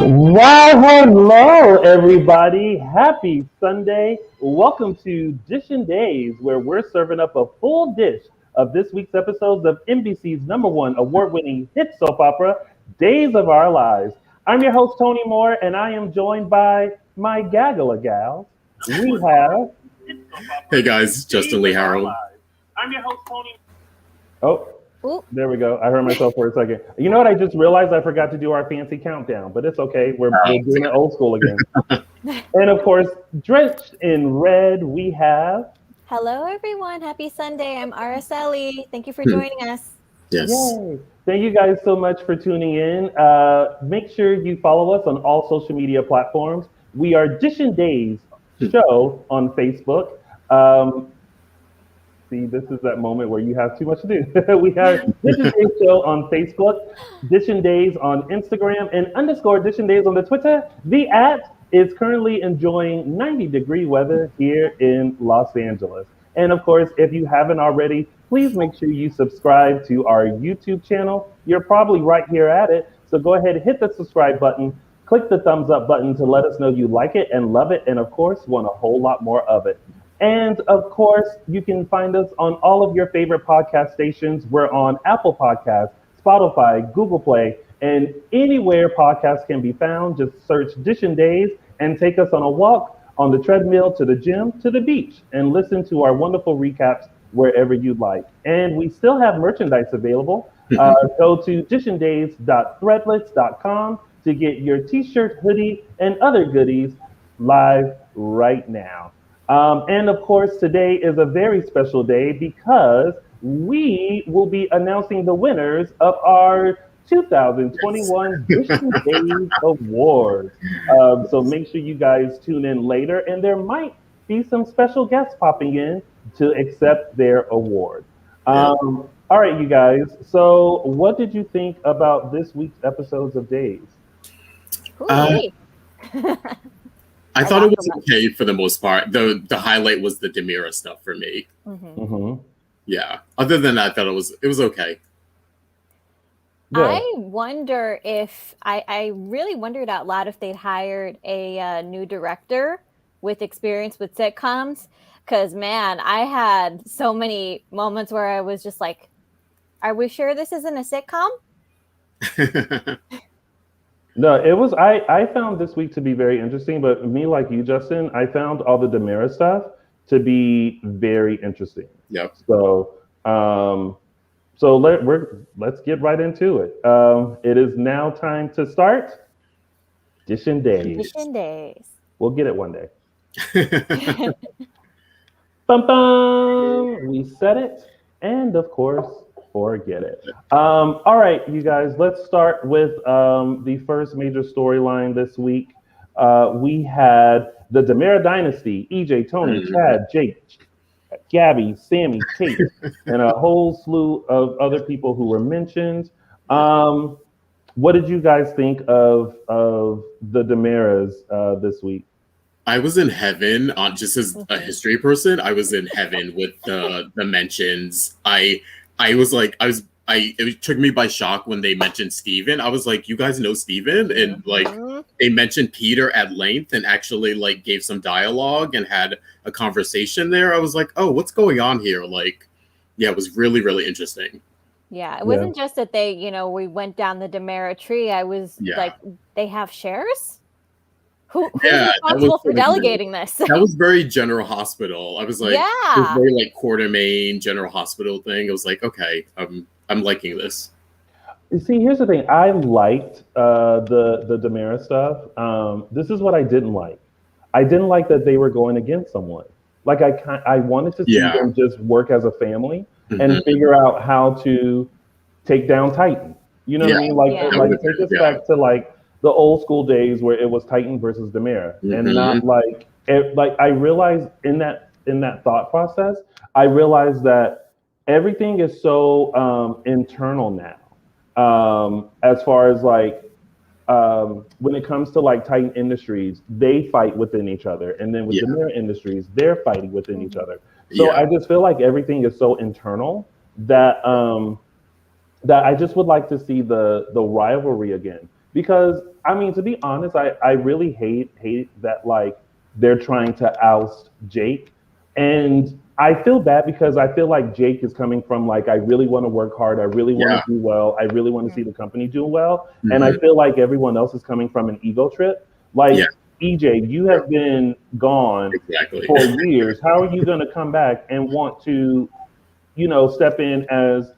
Wow, hello everybody. Happy Sunday. Welcome to Dishin Days, where we're serving up a full dish of this week's episodes of NBC's #1 award-winning hit soap opera, Days of Our Lives. I'm your host, Tony Moore, and I am joined by my gaggle of gals. We have... Hey guys, Justin Lee Hareld. I'm your host, Tony... Oh, there we go. I heard myself for a second. You know what? I just realized I forgot to do our fancy countdown, but it's okay. We're doing it old school again. And of course, drenched in red, we have... Hello, everyone. Happy Sunday. I'm Araceli. Thank you for joining us. Yes. Yay. Thank you guys so much for tuning in. Make sure you follow us on all social media platforms. We are Dishin Days Show on Facebook. See, this is that moment where you have too much to do. We have Dishin Days Show on Facebook, Dishin Days on Instagram, and _Dishin Days on the Twitter. The @ is currently enjoying 90-degree weather here in Los Angeles. And of course, if you haven't already, please make sure you subscribe to our YouTube channel. You're probably right here at it. So go ahead and hit the subscribe button, click the thumbs up button to let us know you like it and love it, and of course, want a whole lot more of it. And of course, you can find us on all of your favorite podcast stations. We're on Apple Podcasts, Spotify, Google Play, and anywhere podcasts can be found. Just search Dishin Days and take us on a walk, on the treadmill, to the gym, to the beach, and listen to our wonderful recaps wherever you'd like. And we still have merchandise available. Go to dishindays.threadless.com to get your t-shirt, hoodie, and other goodies live right now. And of course, today is a very special day because we will be announcing the winners of our 2021 Dishin Days Awards. So make sure you guys tune in later, and there might be some special guests popping in to accept their award. All right, you guys. So what did you think about this week's episodes of Days? I thought it was okay for the most part. The highlight was the Dimera stuff for me. Yeah. Other than that, I thought it was okay. Yeah. I wonder if I really wondered out loud if they'd hired a new director with experience with sitcoms. Because man, I had so many moments where I was just like, "Are we sure this isn't a sitcom?" No, it was. I found this week to be very interesting, but me, like you, Justin, I found all the Dimera stuff to be very interesting. Yep. So, let's get right into it. It is now time to start Dishin Days. Dishin Days. We'll get it one day. Bum bum. We said it, and of course, forget it. All right, you guys, let's start with the first major storyline this week. We had the Dimera dynasty, EJ, Tony, Chad, Jake, Gabby, Sami, Kate, and a whole slew of other people who were mentioned. What did you guys think of the Dimeras this week? I was in heaven just as a history person. I was in heaven with the mentions. It took me by shock when they mentioned Steven. I was like, you guys know Steven? And like they mentioned Peter at length and actually like gave some dialogue and had a conversation there. I was like, oh, what's going on here? Like, yeah, it was really, really interesting. Yeah, it wasn't just that they, we went down the Dimera tree. I was like, they have shares? Who's responsible for delegating this? That was very General Hospital. I was like, it was very like Quartermain General Hospital thing. I was like, okay, I'm liking this. You see, here's the thing. I liked the Dimera stuff. This is what I didn't like. I didn't like that they were going against someone. Like I wanted to see them just work as a family and figure out how to take down Titan. You know what I mean? Like take us back to like the old school days where it was Titan versus Dimera, and not like I realized in that thought process, I realized that everything is so internal now. As far as like when it comes to like Titan Industries, they fight within each other, and then with Dimera Industries, they're fighting within each other. So I just feel like everything is so internal that that I just would like to see the rivalry again. because I mean, to be honest, I really hate that like they're trying to oust Jake, and I feel bad because I feel like Jake is coming from like I really want to work hard, I really want Yeah. to do well, I really want to see the company do well, and I Mhm. feel like everyone else is coming from an ego trip. Yeah, Like EJ, you have been gone exactly. for years. How are you going to come back and want to, step in as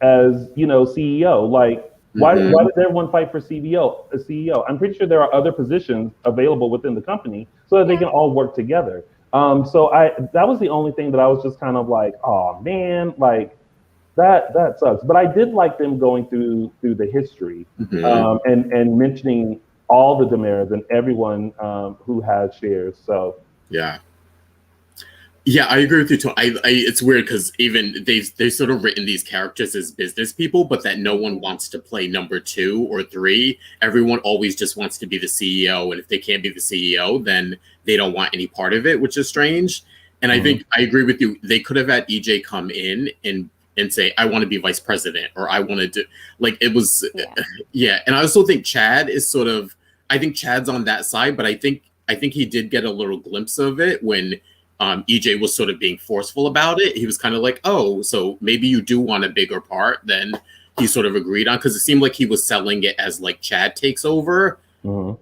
CEO? Like, why Mhm. does everyone fight for CBO, a CEO? I'm pretty sure there are other positions available within the company so that they Yeah. can all work together. So that was the only thing that I was just kind of like, oh man, like that sucks. But I did like them going through the history, Mhm. and mentioning all the Dimeras and everyone who has shares. So Yeah. Yeah, I agree with you too. It's weird because even they've sort of written these characters as business people, but that no one wants to play number 2 or 3. Everyone always just wants to be the CEO, and if they can't be the CEO, then they don't want any part of it, which is strange. And I mhm. think I agree with you. They could have had EJ come in and say, "I want to be vice president," or "I want to do," like it was, Yeah. yeah. And I also think Chad is sort of. I think Chad's on that side, but I think he did get a little glimpse of it when EJ was sort of being forceful about it. He was kind of like, oh, so maybe you do want a bigger part than he sort of agreed on, because it seemed like he was selling it as like Chad takes over. Mhm.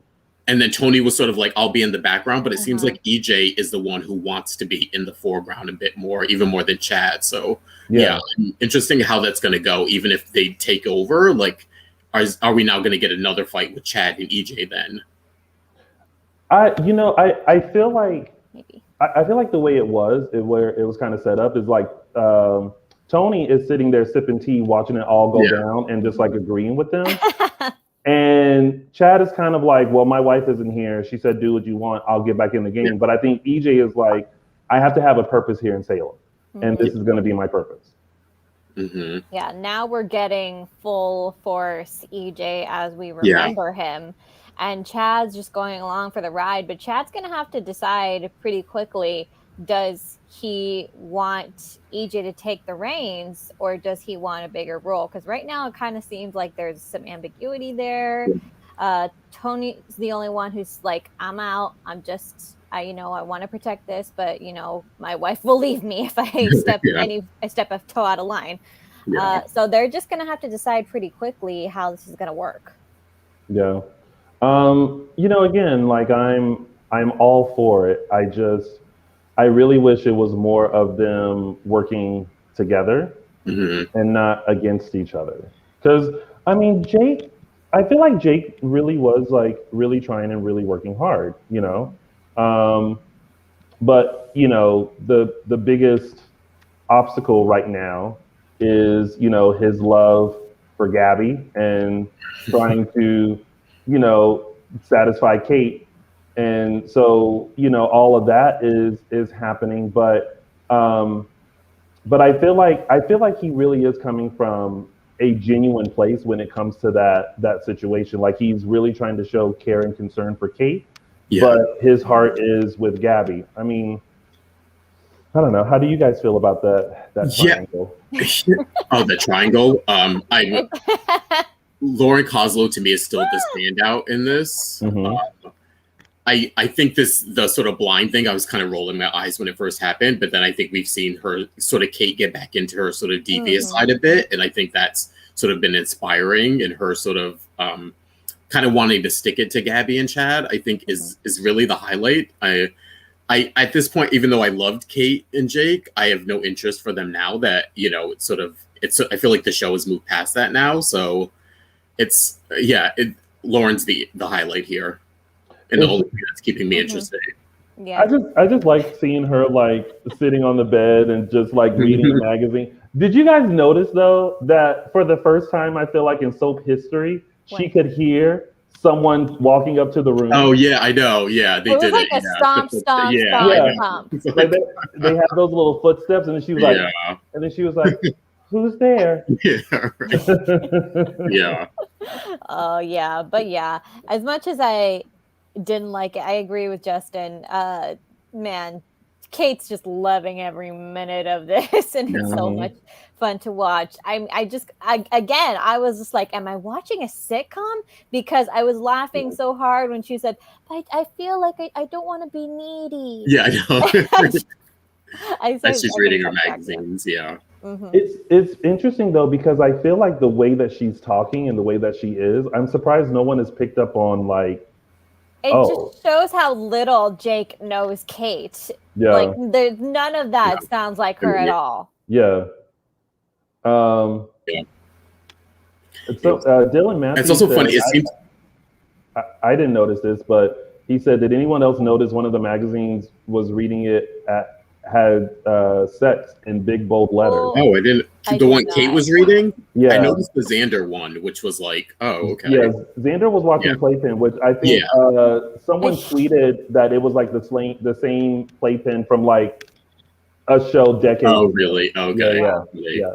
And then Tony was sort of like, I'll be in the background, but it seems Mhm. like EJ is the one who wants to be in the foreground a bit more, even more than Chad. So yeah, Yeah. interesting how that's going to go. Even if they take over, like, are we now going to get another fight with Chad and EJ then? I feel like Maybe. I feel like the way where it was kind of set up is like Tony is sitting there sipping tea, watching it all go Yeah. down, and just like Mhm. agreeing with them. And Chad is kind of like, well, my wife isn't here. She said, do what you want. I'll get back in the Yeah. game. But I think EJ is like, I have to have a purpose here in Salem, and Mhm. this is going to be my purpose. Mm-hmm. Yeah, now we're getting full force EJ as we Yeah. remember him. And Chad's just going along for the ride, but Chad's going to have to decide pretty quickly, does he want EJ to take the reins or does he want a bigger role? Because right now it kind of seems like there's some ambiguity there. Tony's the only one who's like, I'm out. I want to protect this, but my wife will leave me if I step Yeah. a step of toe out of line. Yeah. So they're just going to have to decide pretty quickly how this is going to work. Yeah. Again, like I'm all for it. I really wish it was more of them working together Mm-hmm. and not against each other. Because I mean, I feel like Jake really was like really trying and really working hard, Um, but the biggest obstacle right now is his love for Gabby and trying to satisfy Kate, and so all of that is happening, but I feel like he really is coming from a genuine place when it comes to that situation. Like he's really trying to show care and concern for Kate, Yeah. but his heart is with Gabby. I mean, I don't know. How do you guys feel about that Yeah. triangle? Oh, the triangle. I Lauren Koslow to me is still the standout in this. Hmm. I think the sort of blind thing. I was kind of rolling my eyes when it first happened, but then I think we've seen her sort of Kate get back into her sort of devious Mhm. side a bit, and I think that's sort of been inspiring in her sort of kind of wanting to stick it to Gabby and Chad. I think is really the highlight. I at this point, even though I loved Kate and Jake, I have no interest for them now that it's I feel like the show has moved past that now. So it's Lauren's the highlight here, and the It's only thing that's keeping me Mhm. interested. Yeah. I just like seeing her like sitting on the bed and just like reading a magazine. Did you guys notice though that for the first time I feel like in soap history she When could hear someone walking up to the room? Oh yeah, I know. Yeah, they it was did like it. a Yeah, stomp, stomp, yeah, I stomp, Yeah, know. stomp. It's like like, they have those little footsteps, and then she was like, yeah, "Who's there?" yeah, right. Yeah, Oh yeah, but yeah, as much as I didn't like it, I agree with Justin. Man, Kate's just loving every minute of this, and it's so Mhm. much fun to watch. I was just like, am I watching a sitcom? Because I was laughing so hard when she said, I feel like I don't want to be needy. Yeah, I know. She's reading her magazines, yeah. Mm-hmm. It's interesting though, because I feel like the way that she's talking and the way that she is, I'm surprised no one has picked up on like. It just shows how little Jake knows Kate. Yeah. Like there's none of that sounds like her at all. Yeah. Yeah. So Dylan Matthews. It's also said, funny. It seems I didn't notice this, but he said, did anyone else notice one of the magazines was reading it had sex in big bold letters? Oh, I didn't. The one Kate was reading? Yeah. I noticed the Xander one, which was like, oh, okay. Yeah, Xander was watching Playpen, which I think someone tweeted that it was like the same Playpen from like a show decades ago. Oh, really? Okay. Yeah.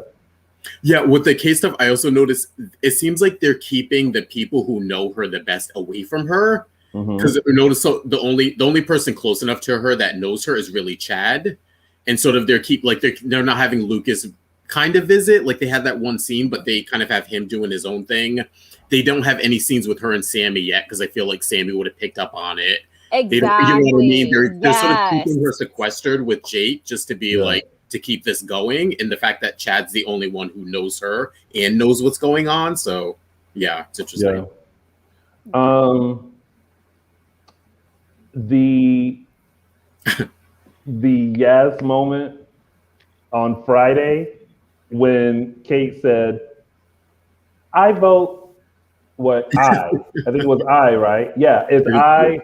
Yeah, with the Kate stuff, I also noticed it seems like they're keeping the people who know her the best away from her. Because notice the only person close enough to her that knows her is really Chad, and sort of they're not having Lucas kind of visit. Like they had that one scene, but they kind of have him doing his own thing. They don't have any scenes with her and Sami yet because I feel like Sami would have picked up on it. Exactly. You know what I mean? They're sort of keeping her sequestered with Jake just to be like to keep this going, and the fact that Chad's the only one who knows her and knows what's going on. So yeah, it's interesting. Yeah. The Yaz moment on Friday when Kate said, I vote I think it was I, right? Yeah, it's I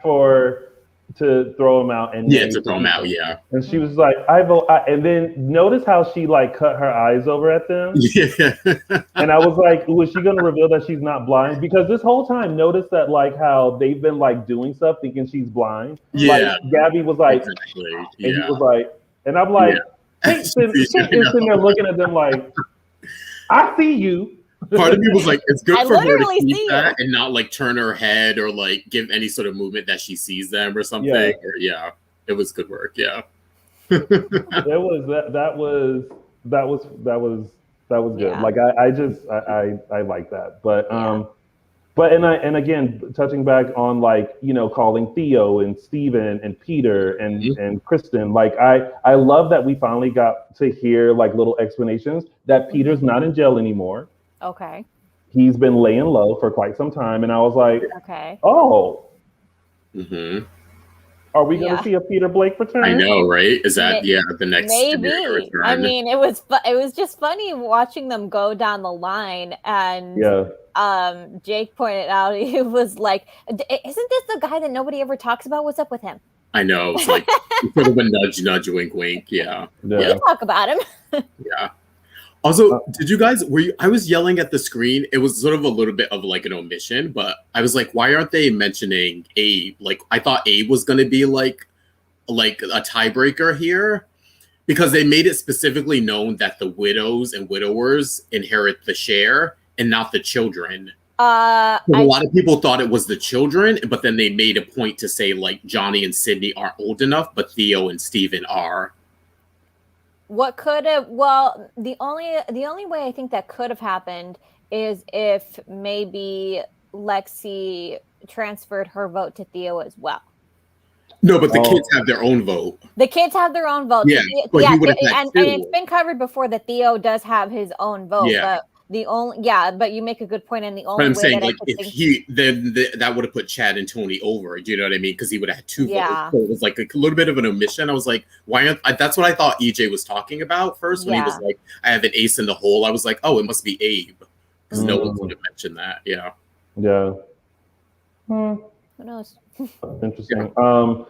to throw him out and to throw him out, yeah. And she was like, I vote I, and then notice how she like cut her eyes over at them. Yeah. And I was like, was she gonna reveal that she's not blind? Because this whole time, notice that like how they've been like doing stuff thinking she's blind. Yeah. Like Gabby was like, exactly. and he was like, and I'm like, Kate's sitting there looking at them like, I see you. Part of me was like, it's good for her to keep see that and not like turn her head or like give any sort of movement that she sees them or something. Or, it was good work. Yeah. That was good. Yeah. Like I like that. But and again, touching back on like, you know, calling Theo and Steven and Peter and Kristen, like I love that we finally got to hear like little explanations that Peter's not in jail anymore. Okay. He's been laying low for quite some time, and I was like, okay. Oh. Mm-hmm. Are we going to see a Peter Blake return? I know, right? Is that the next? Maybe. I mean, it was just funny watching them go down the line, and Jake pointed out, he was like, "Isn't this the guy that nobody ever talks about? What's up with him?" I know. It's like sort of a nudge, wink, wink. Yeah. We talk about him. Yeah. Also, did you guys, I was yelling at the screen. It was sort of a little bit of like an omission, but I was like, why aren't they mentioning Abe? Like, I thought Abe was going to be like a tiebreaker here because they made it specifically known that the widows and widowers inherit the share and not the children. A lot of people thought it was the children, but then they made a point to say like Johnny and Sydney aren't old enough, but Theo and Steven are. What could have? Well, the only way I think that could have happened is if maybe Lexi transferred her vote to Theo as well. No, but the kids have their own vote. The kids have their own vote. Yeah, and it's been covered before that Theo does have his own vote. Yeah. But but you make a good point, and the only but I'm way saying that like that would have put Chad and Tony over. Do you know what I mean? Because he would have had two votes. So it was like a little bit of an omission. I was like, why aren't that's what I thought EJ was talking about first when he was like, I have an ace in the hole. I was like, oh, it must be Abe because no one would have mentioned that. Yeah. Yeah. Who knows? Interesting. Oh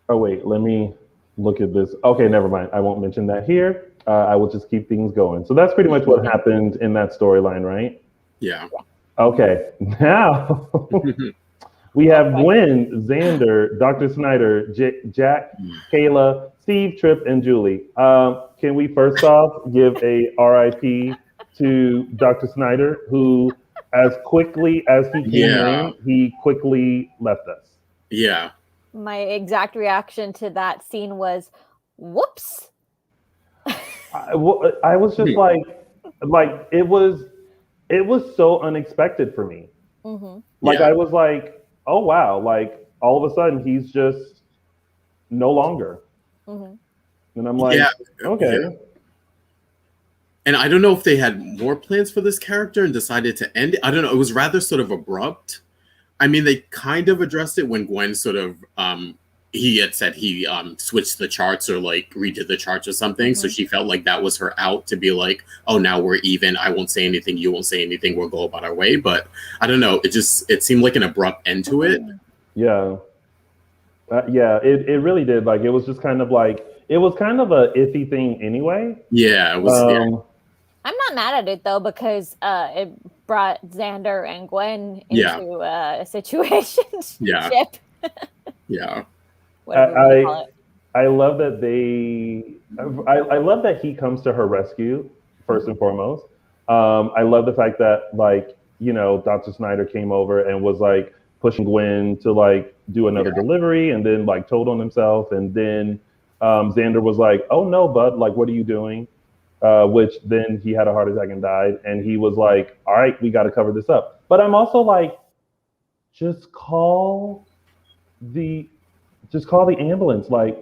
wait, let me look at this. Okay, never mind. I won't mention that here. I will just keep things going. So that's pretty much what happened in that storyline, right? Yeah. Okay. Now we have Gwen, Xander, Dr. Snyder, Jack, Kayla, Steve, Tripp, and Julie. Can we first off give a RIP to Dr. Snyder, who, as quickly as he came in, he quickly left us. Yeah. My exact reaction to that scene was, whoops. I was just like it was so unexpected for me. Like I was like, oh wow, like all of a sudden he's just no longer. And I'm like, okay. Yeah. And I don't know if they had more plans for this character and decided to end it. I don't know. It was rather sort of abrupt. I mean, they kind of addressed it when Gwen sort of he had said he switched the charts or like redid the charts or something. So she felt like that was her out to be like, oh, now we're even. I won't say anything. You won't say anything. We'll go about our way. But I don't know. It seemed like an abrupt end to it. Yeah. It really did. Like, it was just kind of like, it was kind of a iffy thing anyway. Yeah. It was. I'm not mad at it though, because it brought Xander and Gwen into a situation. Yeah. Yeah. I love that I love that he comes to her rescue first and foremost. I love the fact that, like, you know, Dr. Snyder came over and was like pushing Gwen to like do another delivery, and then like told on himself, and then Xander was like, oh no, bud, like, what are you doing? Which then he had a heart attack and died, and he was like, all right, we got to cover this up. But I'm also like, just call the ambulance. Like,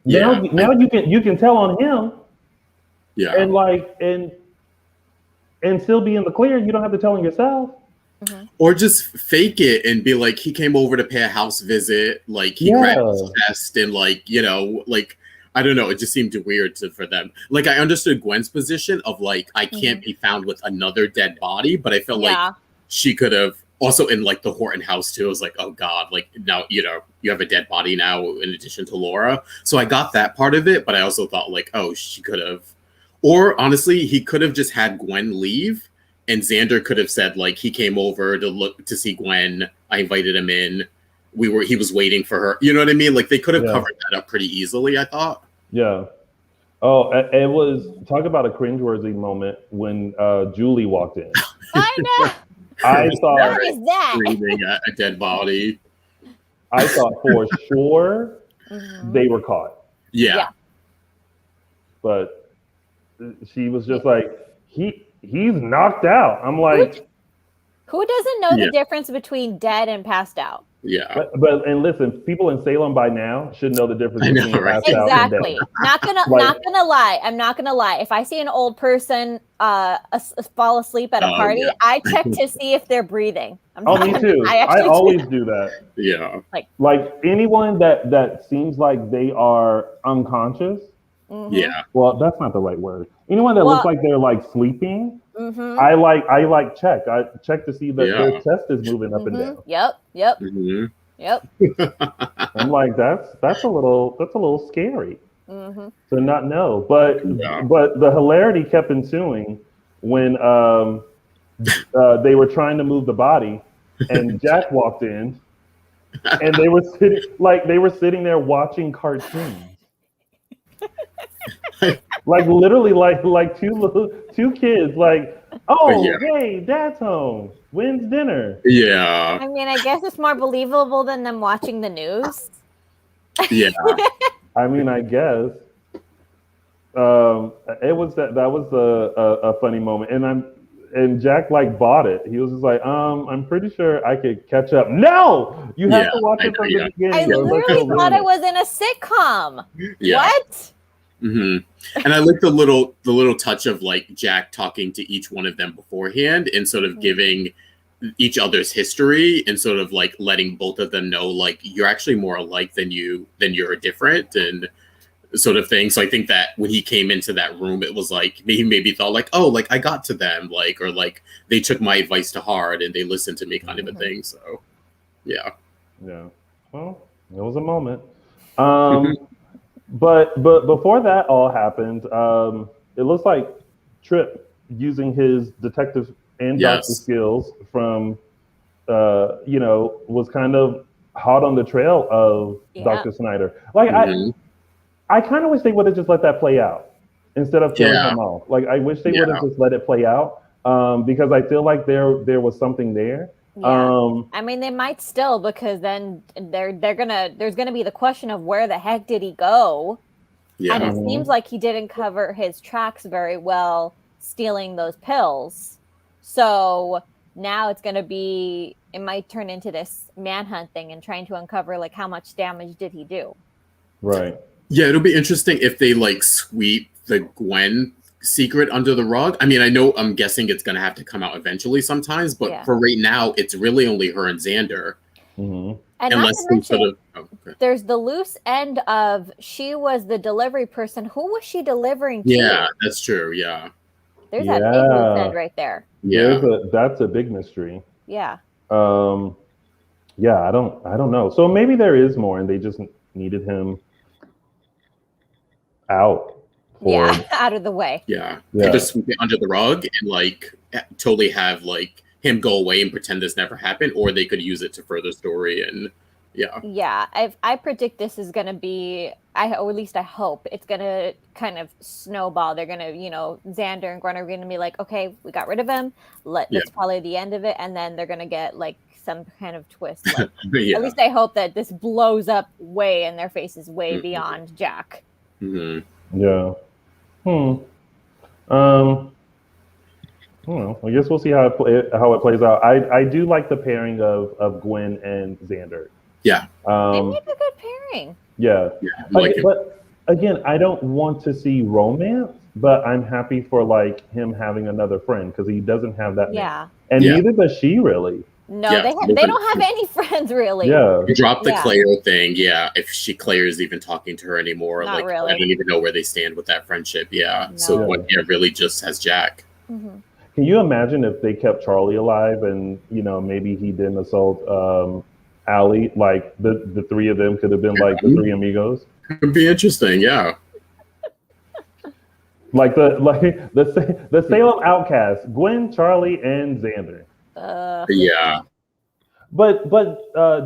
now you can tell on him. Yeah. And like and still be in the clear. You don't have to tell on yourself. Or just fake it and be like, he came over to pay a house visit, like he grabbed his chest, and like, you know, like, I don't know, it just seemed weird for them. Like, I understood Gwen's position of like, I can't be found with another dead body, but I felt like she could have also in like the Horton house too. I was like, oh God, like now, you know, you have a dead body now in addition to Laura. So I got that part of it, but I also thought like, oh, she could have, or honestly, he could have just had Gwen leave, and Xander could have said like, he came over to see Gwen. I invited him in. He was waiting for her. You know what I mean? Like, they could have covered that up pretty easily, I thought. Yeah. Oh, it was, talk about a cringeworthy moment when Julie walked in. I know. I thought, what is that? Breathing a dead body. I thought for sure they were caught. Yeah. But she was just like, he's knocked out. I'm like, who doesn't know the difference between dead and passed out? Yeah. But listen, people in Salem by now should know the difference between passed out and dead. Exactly. Not gonna lie. I'm not gonna lie. If I see an old person fall asleep at a party, I check to see if they're breathing. Me too. I always do that. Yeah. Like anyone that seems like they are unconscious. Yeah. Well, that's not the right word. Anyone that looks like they're like sleeping, I check. I check to see that their chest is moving up and down. Yep. Yep. I'm like, that's a little scary to not know. But the hilarity kept ensuing when they were trying to move the body, and Jack walked in, and they were sitting there watching cartoons. Like literally, like two kids, like, hey, Dad's home. When's dinner? Yeah. I mean, I guess it's more believable than them watching the news. Yeah. I mean, I guess. It was that was a funny moment, and Jack like bought it. He was just like, I'm pretty sure I could catch up. No, you have to watch it from the beginning. I literally thought it was in a sitcom. Yeah. What? And I like the little touch of like Jack talking to each one of them beforehand and sort of giving each other's history and sort of like letting both of them know like you're actually more alike than you're different and sort of thing. So I think that when he came into that room, it was like he maybe thought like, oh, like I got to them, like, or like they took my advice to heart and they listened to me, kind of a thing. So yeah. Well, it was a moment. But before that all happened, it looks like Tripp, using his detective and doctor skills from, was kind of hot on the trail of Dr. Snyder. Like, I kind of wish they would have just let that play out instead of killing him off. Like, I wish they would have just let it play out because I feel like there was something there. Yeah. I mean, they might still, because then there's gonna be the question of where the heck did he go? Yeah. And it seems like he didn't cover his tracks very well stealing those pills. So now it's going to be, it might turn into this manhunt thing and trying to uncover like how much damage did he do. Right. Yeah, it'll be interesting if they like sweep the Gwen secret under the rug. I mean, I'm guessing it's going to have to come out eventually sometimes, but for right now, it's really only her and Xander. Mm-hmm. And unless they sort of, there's the loose end of she was the delivery person. Who was she delivering to? Yeah, that's true. Yeah. There's that big loose end right there. Yeah. That's a big mystery. Yeah. Yeah, I don't know. So maybe there is more and they just needed him out. Out of the way. Yeah. Just sweep it under the rug and like totally have like him go away and pretend this never happened, or they could use it to further story. And I predict this is going to be, or at least I hope it's going to kind of snowball. They're going to, Xander and Gwen are going to be like, okay, we got rid of him, that's probably the end of it, and then they're going to get like some kind of twist. Like, at least I hope that this blows up way in their faces, way beyond Jack. Yeah. Well, I guess we'll see how it plays out. I do like the pairing of Gwen and Xander. Yeah. They make a good pairing. Yeah. But again, I don't want to see romance, but I'm happy for like him having another friend because he doesn't have that. Yeah. And neither does she really. No, they don't have any friends really. Yeah. You drop the Claire thing. Yeah. If Claire is even talking to her anymore, Not like really. I don't even know where they stand with that friendship. Yeah. No. So Gwen really just has Jack. Mm-hmm. Can you imagine if they kept Charlie alive and, maybe he didn't assault Allie? Like the three of them could have been like the three amigos. It'd be interesting, yeah. Like the Salem outcasts, Gwen, Charlie, and Xander. Yeah. But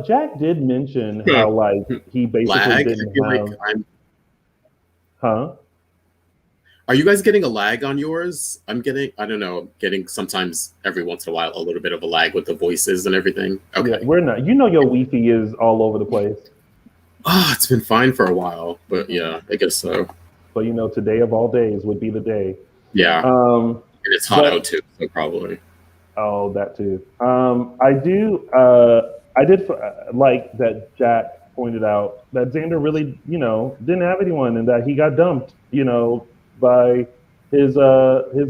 Jack did mention how like he basically didn't have. Huh? Are you guys getting a lag on yours? I'm getting sometimes every once in a while a little bit of a lag with the voices and everything. Okay. Yeah, we're not. Your Wi-Fi is all over the place. It's been fine for a while, but yeah, I guess so. But today of all days would be the day. Yeah. And it's hot out too, so probably. Oh, that too. I did like that Jack pointed out that Xander really, didn't have anyone and that he got dumped, by his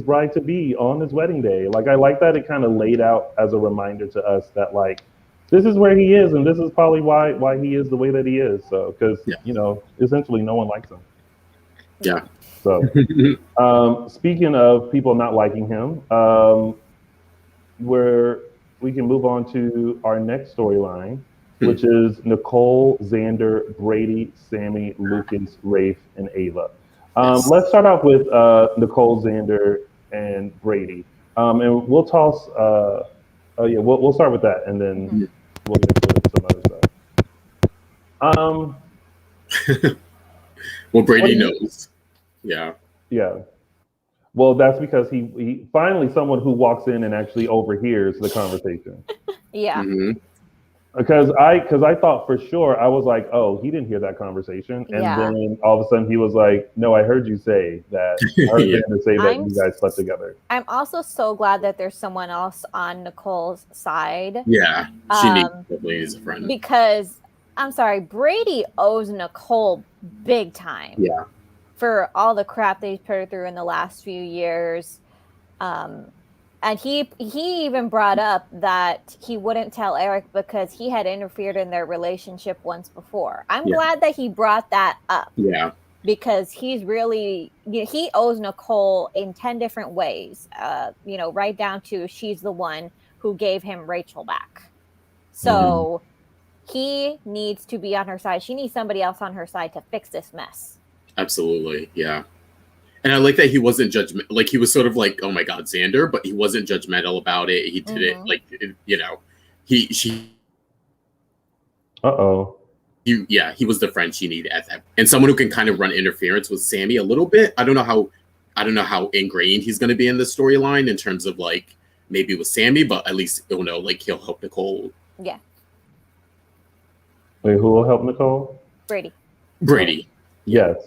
bride to be on his wedding day. Like I like that it kind of laid out as a reminder to us that like this is where he is and this is probably why he is the way that he is. So because essentially no one likes him. Yeah. So speaking of people not liking him, we can move on to our next storyline, which is Nicole, Xander, Brady, Sami, Lucas, Rafe, and Ava. Let's start off with Nicole, Xander, and Brady, and we'll toss. We'll start with that, and then we'll get to some other stuff. Well, Brady knows. Yeah. Yeah. Well, that's because he finally someone who walks in and actually overhears the conversation. Yeah. Mm-hmm. Because I thought for sure, I was like, oh, he didn't hear that conversation. And then all of a sudden he was like, no, I heard you say that. I heard Xander say that you guys slept together. I'm also so glad that there's someone else on Nicole's side. Yeah, she needs a friend. Because, I'm sorry, Brady owes Nicole big time. Yeah. For all the crap that he's put her through in the last few years. And he even brought up that he wouldn't tell Eric because he had interfered in their relationship once before. I'm glad that he brought that up. Yeah. Because he's really, he owes Nicole in 10 different ways, right down to she's the one who gave him Rachel back. So he needs to be on her side. She needs somebody else on her side to fix this mess. Absolutely. Yeah. And I like that he wasn't judgmental. Like he was sort of like, oh my God, Xander, but he wasn't judgmental about it. He did it like, she. He was the friend she needed at that, and someone who can kind of run interference with Sami a little bit. I don't know how ingrained he's going to be in the storyline in terms of like maybe with Sami, but at least he'll help Nicole. Yeah. Wait, who will help Nicole? Brady. Yes.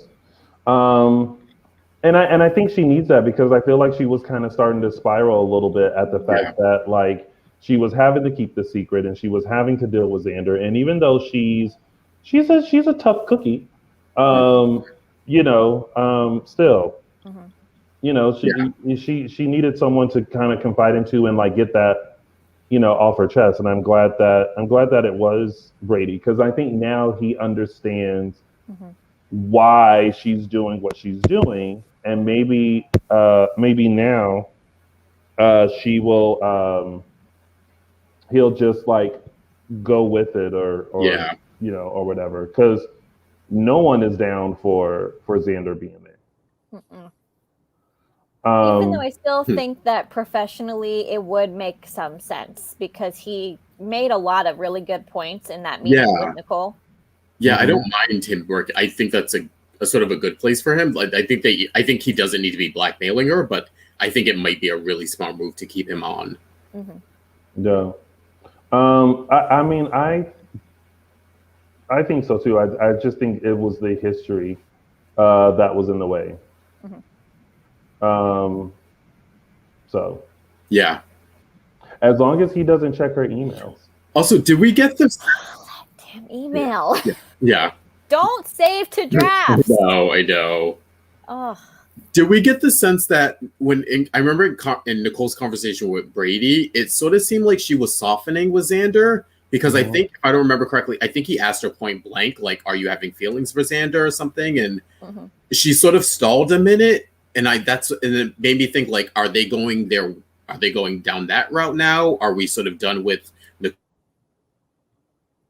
And I think she needs that because I feel like she was kind of starting to spiral a little bit at the fact that like she was having to keep the secret and she was having to deal with Xander. And even though she's a tough cookie, still, she needed someone to kind of confide into and like get that, off her chest. And I'm glad that it was Brady because I think now he understands why she's doing what she's doing, and maybe now she will he'll just like go with it or or whatever because no one is down for Xander being there. Even though I still think that professionally it would make some sense because he made a lot of really good points in that meeting with Nicole. Yeah, I don't mind him working. I think that's a sort of a good place for him. Like, I think he doesn't need to be blackmailing her, but I think it might be a really smart move to keep him on. Yeah, I mean, I think so too. I just think it was the history that was in the way. So yeah, as long as he doesn't check her emails. Also, did we get this? Damn email. Yeah. Don't save to drafts. No, I know. Oh. Did we get the sense that I remember in Nicole's conversation with Brady, it sort of seemed like she was softening with Xander because I think, if I don't remember correctly, I think he asked her point blank, like, "Are you having feelings for Xander or something?" And she sort of stalled a minute, and it made me think, like, are they going there? Are they going down that route now? Are we sort of done with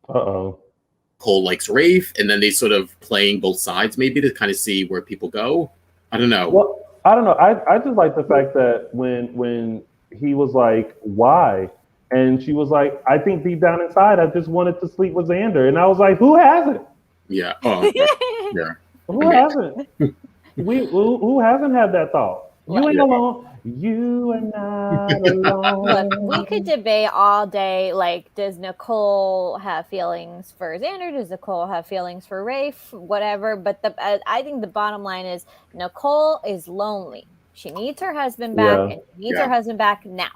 Nicole likes Rafe, and then they sort of playing both sides, maybe to kind of see where people go? I don't know. Well, I don't know. I just like the fact that when he was like, "Why?" and she was like, "I think deep down inside, I just wanted to sleep with Xander," and I was like, "Who hasn't?" Yeah. Oh, yeah. Who hasn't? Who hasn't had that thought? You ain't alone. You are not alone. Look, we could debate all day. Like, does Nicole have feelings for Xander? Does Nicole have feelings for Rafe? Whatever. But I think the bottom line is Nicole is lonely. She needs her husband back, and she needs her husband back now.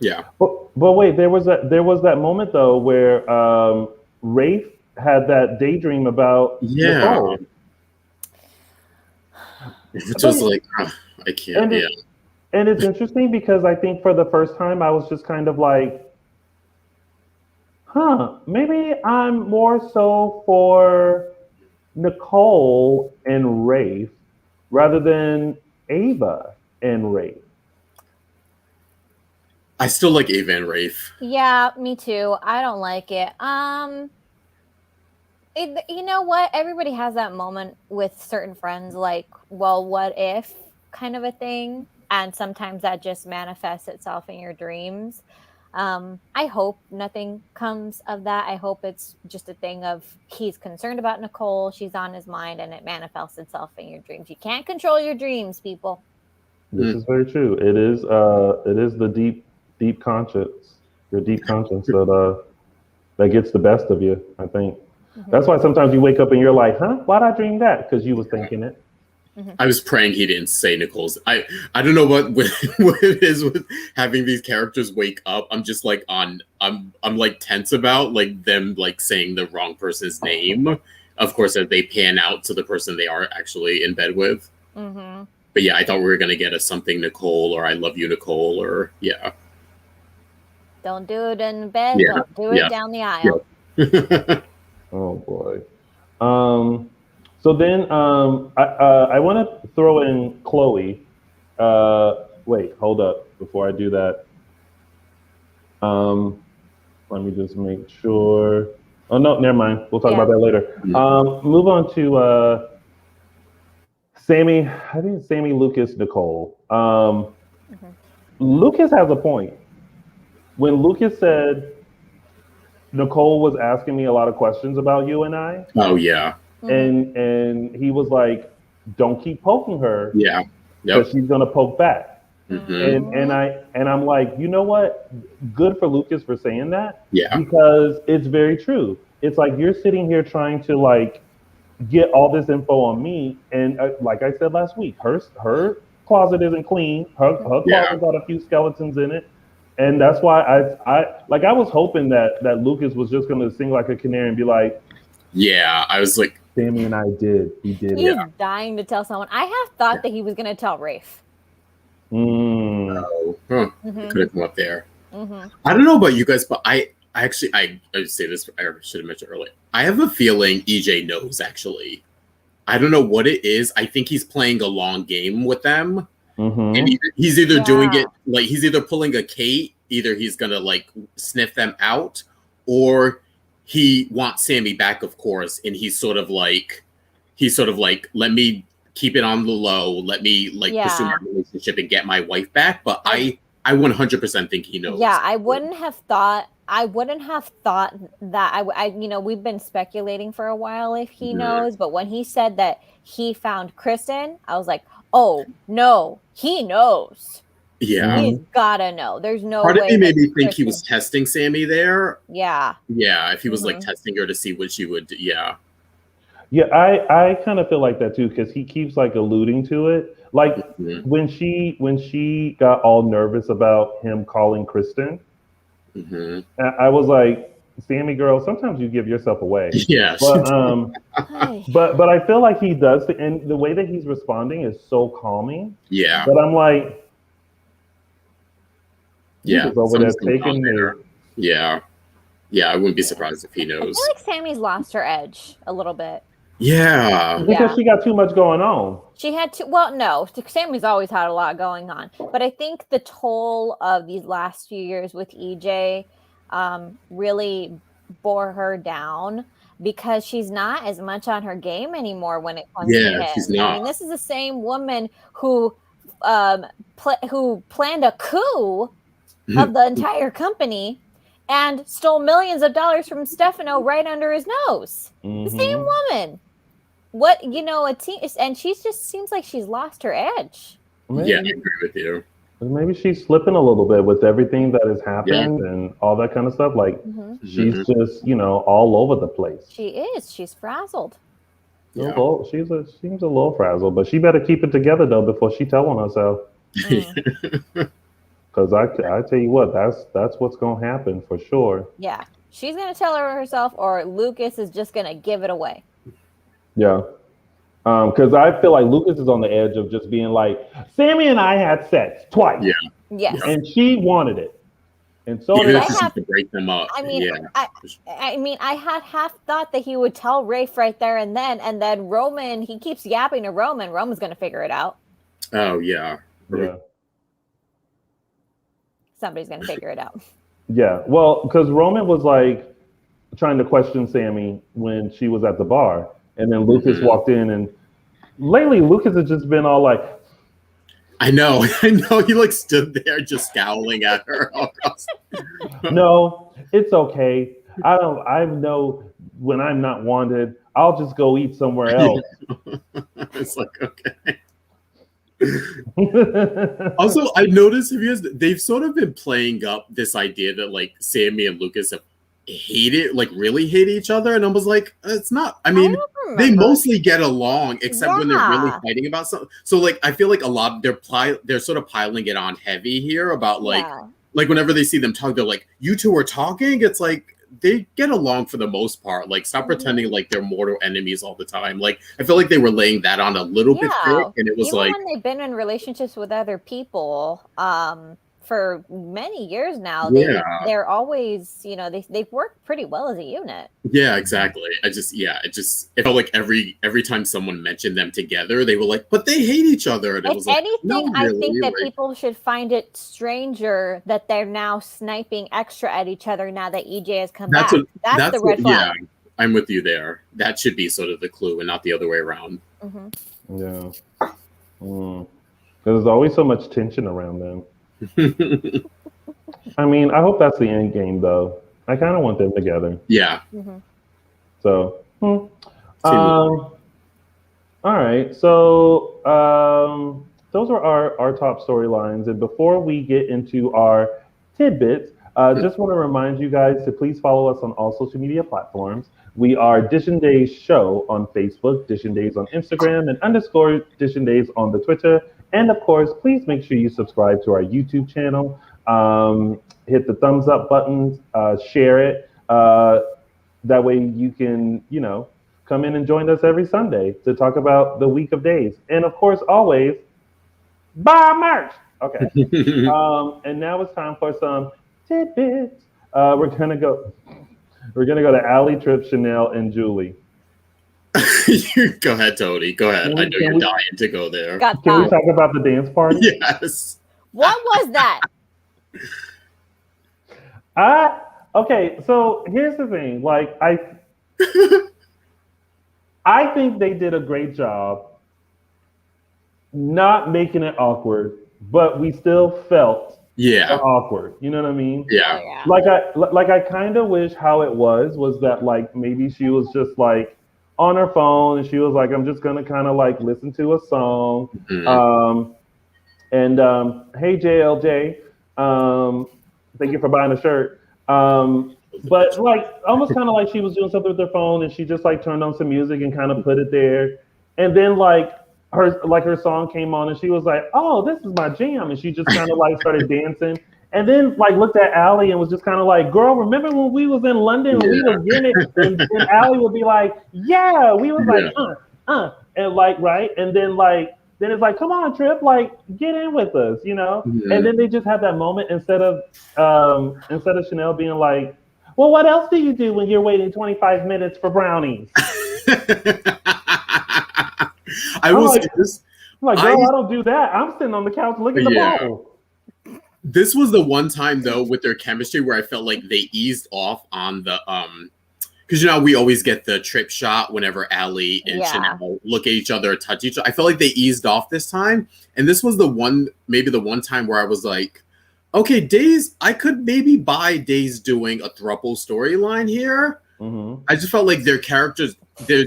Yeah. But wait, there was that moment though where Rafe had that daydream about Nicole. It's just like, I can't. And it's interesting because I think for the first time I was just kind of like, maybe I'm more so for Nicole and Rafe rather than Ava and Rafe. I still like Ava and Rafe. Yeah, me too. I don't like it. You know what? Everybody has that moment with certain friends, like, well, what if kind of a thing. And sometimes that just manifests itself in your dreams. I hope nothing comes of that. I hope it's just a thing of he's concerned about Nicole. She's on his mind and it manifests itself in your dreams. You can't control your dreams, people. This is very true. It is the deep conscience, your deep conscience that gets the best of you, I think. That's why sometimes you wake up and you're like, why'd I dream that? Because you was thinking it. I was praying he didn't say Nicole's. I don't know what it is with having these characters wake up. I'm just like I'm like tense about like them like saying the wrong person's name. Of course, as they pan out to the person they are actually in bed with. But yeah, I thought we were gonna get a something Nicole or I love you Nicole or Don't do it in bed. Don't do it down the aisle. Oh boy. So then I want to throw in Chloe. Wait, hold up. Before I do that, let me just make sure. Oh, no, never mind. We'll talk about that later. Move on to Sami. I think it's Sami, Lucas, Nicole. Lucas has a point. When Lucas said, Nicole was asking me a lot of questions about you and I. Oh, yeah. And he was like, don't keep poking her. Yeah. Because she's gonna poke back. And I'm like, you know what? Good for Lucas for saying that. Yeah. Because it's very true. It's like you're sitting here trying to like get all this info on me. And like I said last week, her closet isn't clean. Her closet got a few skeletons in it. And that's why I was hoping that Lucas was just gonna sing like a canary and be like, yeah, I was like, Sami and I did. We did. He's dying to tell someone. I have thought that he was gonna tell Rafe. Oh, could have come up there. I don't know about you guys, but I say this. I should have mentioned earlier. I have a feeling EJ knows. Actually, I don't know what it is. I think he's playing a long game with them, and he's either doing it like he's either pulling a Kate. Either he's gonna like sniff them out, or he wants Sami back, of course, and he's sort of like let me keep it on the low. Let me pursue my relationship and get my wife back. But I 100% think he knows. Yeah, I wouldn't have thought that. I we've been speculating for a while if he knows, but when he said that he found Kristen, I was like, oh no, he knows. Yeah, he's gotta know. There's no part way. Of me made me think he was testing Sami there. Yeah. If he was like testing her to see what she would. Yeah, I kind of feel like that too, because he keeps like alluding to it. Like when she got all nervous about him calling Kristen, I was like, Sami girl, sometimes you give yourself away. Yeah. But I feel like he does, and the way that he's responding is so calming. Yeah. But I'm like, yeah, over there taking there. Yeah, I wouldn't be surprised if he knows. I feel like Sami's lost her edge a little bit. Yeah, because she got too much going on. She had to. Well, no, Sami's always had a lot going on, but I think the toll of these last few years with EJ really bore her down because she's not as much on her game anymore when it comes to him. She's not. I mean, this is the same woman who planned a coup of the entire company and stole millions of dollars from Stefano right under his nose. The same woman. What, and she just seems like she's lost her edge. Maybe. Yeah, I agree with you. Maybe she's slipping a little bit with everything that has happened and all that kind of stuff. Like she's just, all over the place. She is. She's frazzled. Yeah. She seems a little frazzled, but she better keep it together though before she tell on herself. Because I tell you what, that's what's gonna happen for sure. Yeah, she's gonna tell her herself, or Lucas is just gonna give it away. Yeah, because I feel like Lucas is on the edge of just being like, Sami and I had sex twice. Yeah. Yes. And she wanted it, and so did I. Have to break them up. I mean, I had half thought that he would tell Rafe right there and then Roman. He keeps yapping to Roman. Roman's gonna figure it out. Oh yeah. Yeah. Somebody's gonna figure it out. Yeah, well, because Roman was like trying to question Sami when she was at the bar, and then Lucas walked in, and lately Lucas has just been all like, I know, he like stood there just scowling at her. No, it's okay. I know when I'm not wanted, I'll just go eat somewhere else. It's like, okay. Also, I noticed they've sort of been playing up this idea that like Sami and Lucas have really hate each other, and I was like, it's not. I mean, they mostly get along except when they're really fighting about something. So like, I feel like a lot they're sort of piling it on heavy here about like whenever they see them talk, they're like, you two are talking. It's like they get along for the most part. Like, stop pretending like they're mortal enemies all the time. Like, I feel like they were laying that on a little bit thick, and it was even like when they've been in relationships with other people for many years now. They're always, they've worked pretty well as a unit. Yeah, exactly. It felt like every time someone mentioned them together, they were like, but they hate each other. And it was anything, like, no, I really. think that people should find it stranger that they're now sniping extra at each other now that EJ has come back. That's the red flag. Yeah, I'm with you there. That should be sort of the clue and not the other way around. Yeah. Because there's always so much tension around them. I mean, I hope that's the end game, though. I kind of want them together. Yeah. So, all right. So, those are our top storylines. And before we get into our tidbits, Just want to remind you guys to please follow us on all social media platforms. We are Dishin Days Show on Facebook, Dishin Days on Instagram, and underscore Dishin Days on the Twitter. And of course, please make sure you subscribe to our YouTube channel. Hit the thumbs up buttons, share it. That way you can, come in and join us every Sunday to talk about the week of days. And of course, always buy merch. Okay. And now it's time for some tidbits. We're gonna go to Allie, Trip, Chanel, and Julie. Go ahead, Tony. Go ahead. I know you're dying to go there. Can we talk about the dance party? Yes. What was that? Okay, so here's the thing. Like, I think they did a great job not making it awkward, but we still felt awkward. You know what I mean? Yeah. Like I kind of wish how it was that like maybe she was just like on her phone and she was like, I'm just gonna kind of like listen to a song. Mm-hmm. Hey JLJ, thank you for buying a shirt. But like almost kind of like she was doing something with her phone and she just like turned on some music and kind of put it there, and then like her song came on and she was like, oh, this is my jam, and she just kind of like started dancing, and then like looked at Allie and was just kind of like, girl, remember when we was in London and we was getting it, and Allie would be like, yeah, we was like and like right, and then it's like, come on, Trip, like get in with us, Mm-hmm. And then they just had that moment instead of Chanel being like, well, what else do you do when you're waiting 25 minutes for brownies? I will say this. I'm like, girl, I don't do that. I'm sitting on the couch looking at the bowl. This was the one time though with their chemistry where I felt like they eased off on the because we always get the trip shot whenever Allie and Chanel look at each other or touch each other. I felt like they eased off this time, and this was the one time where I was like, okay, Days, I could maybe buy Days doing a throuple storyline here. Mm-hmm. I just felt like their characters. Their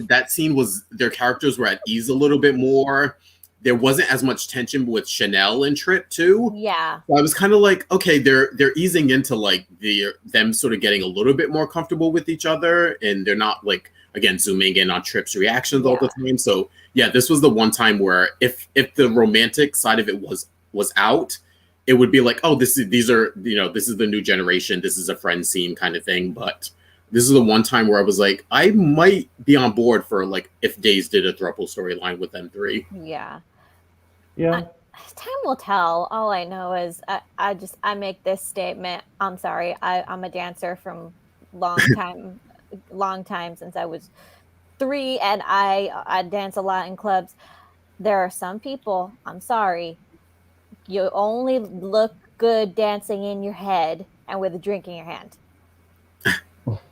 characters were at ease a little bit more. There wasn't as much tension with Chanel and Trip too. Yeah. So I was kind of like, okay, they're easing into like them sort of getting a little bit more comfortable with each other, and they're not like, again, zooming in on Trip's reactions all the time. So yeah, this was the one time where if the romantic side of it was out, it would be like, oh, this is the new generation. This is a friend scene kind of thing. But this is the one time where I was like, I might be on board for like if Days did a throuple storyline with them three. Yeah. Yeah. Time will tell. All I know is I make this statement. I'm sorry. I'm a dancer from long time since I was 3, and I dance a lot in clubs. There are some people, I'm sorry, you only look good dancing in your head and with a drink in your hand.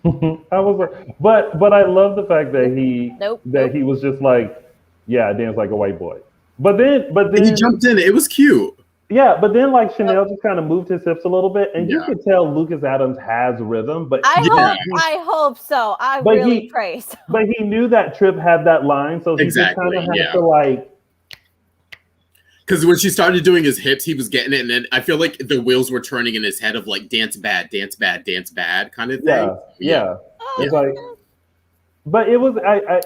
I was like, but I love the fact that he was just like, yeah, I dance like a white boy. But then he jumped in. It was cute. Yeah, but then like Chanel just kind of moved his hips a little bit, and you could tell Lucas Adams has rhythm. But I hope so. I really praise. But he knew that Trip had that line, so he just kind of had to like. Because when she started doing his hips, he was getting it, and then I feel like the wheels were turning in his head of like dance bad, dance bad, dance bad kind of thing. Yeah. It's like, but it was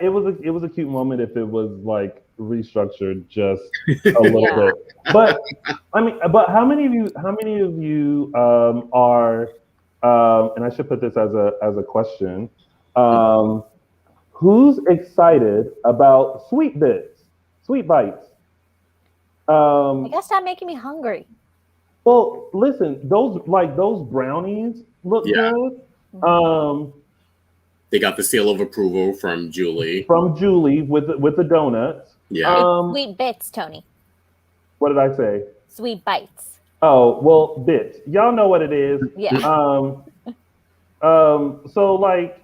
it was a cute moment if it was like restructured just a little bit. But I mean, but how many of you are and I should put this as a question, who's excited about sweet bites? I guess stop making me hungry. Well, listen, those brownies look good. They got the seal of approval from Julie. With the donuts. Yeah. Sweet bits, Tony. What did I say? Sweet bites. Oh, well, bits. Y'all know what it is. Yeah. So like,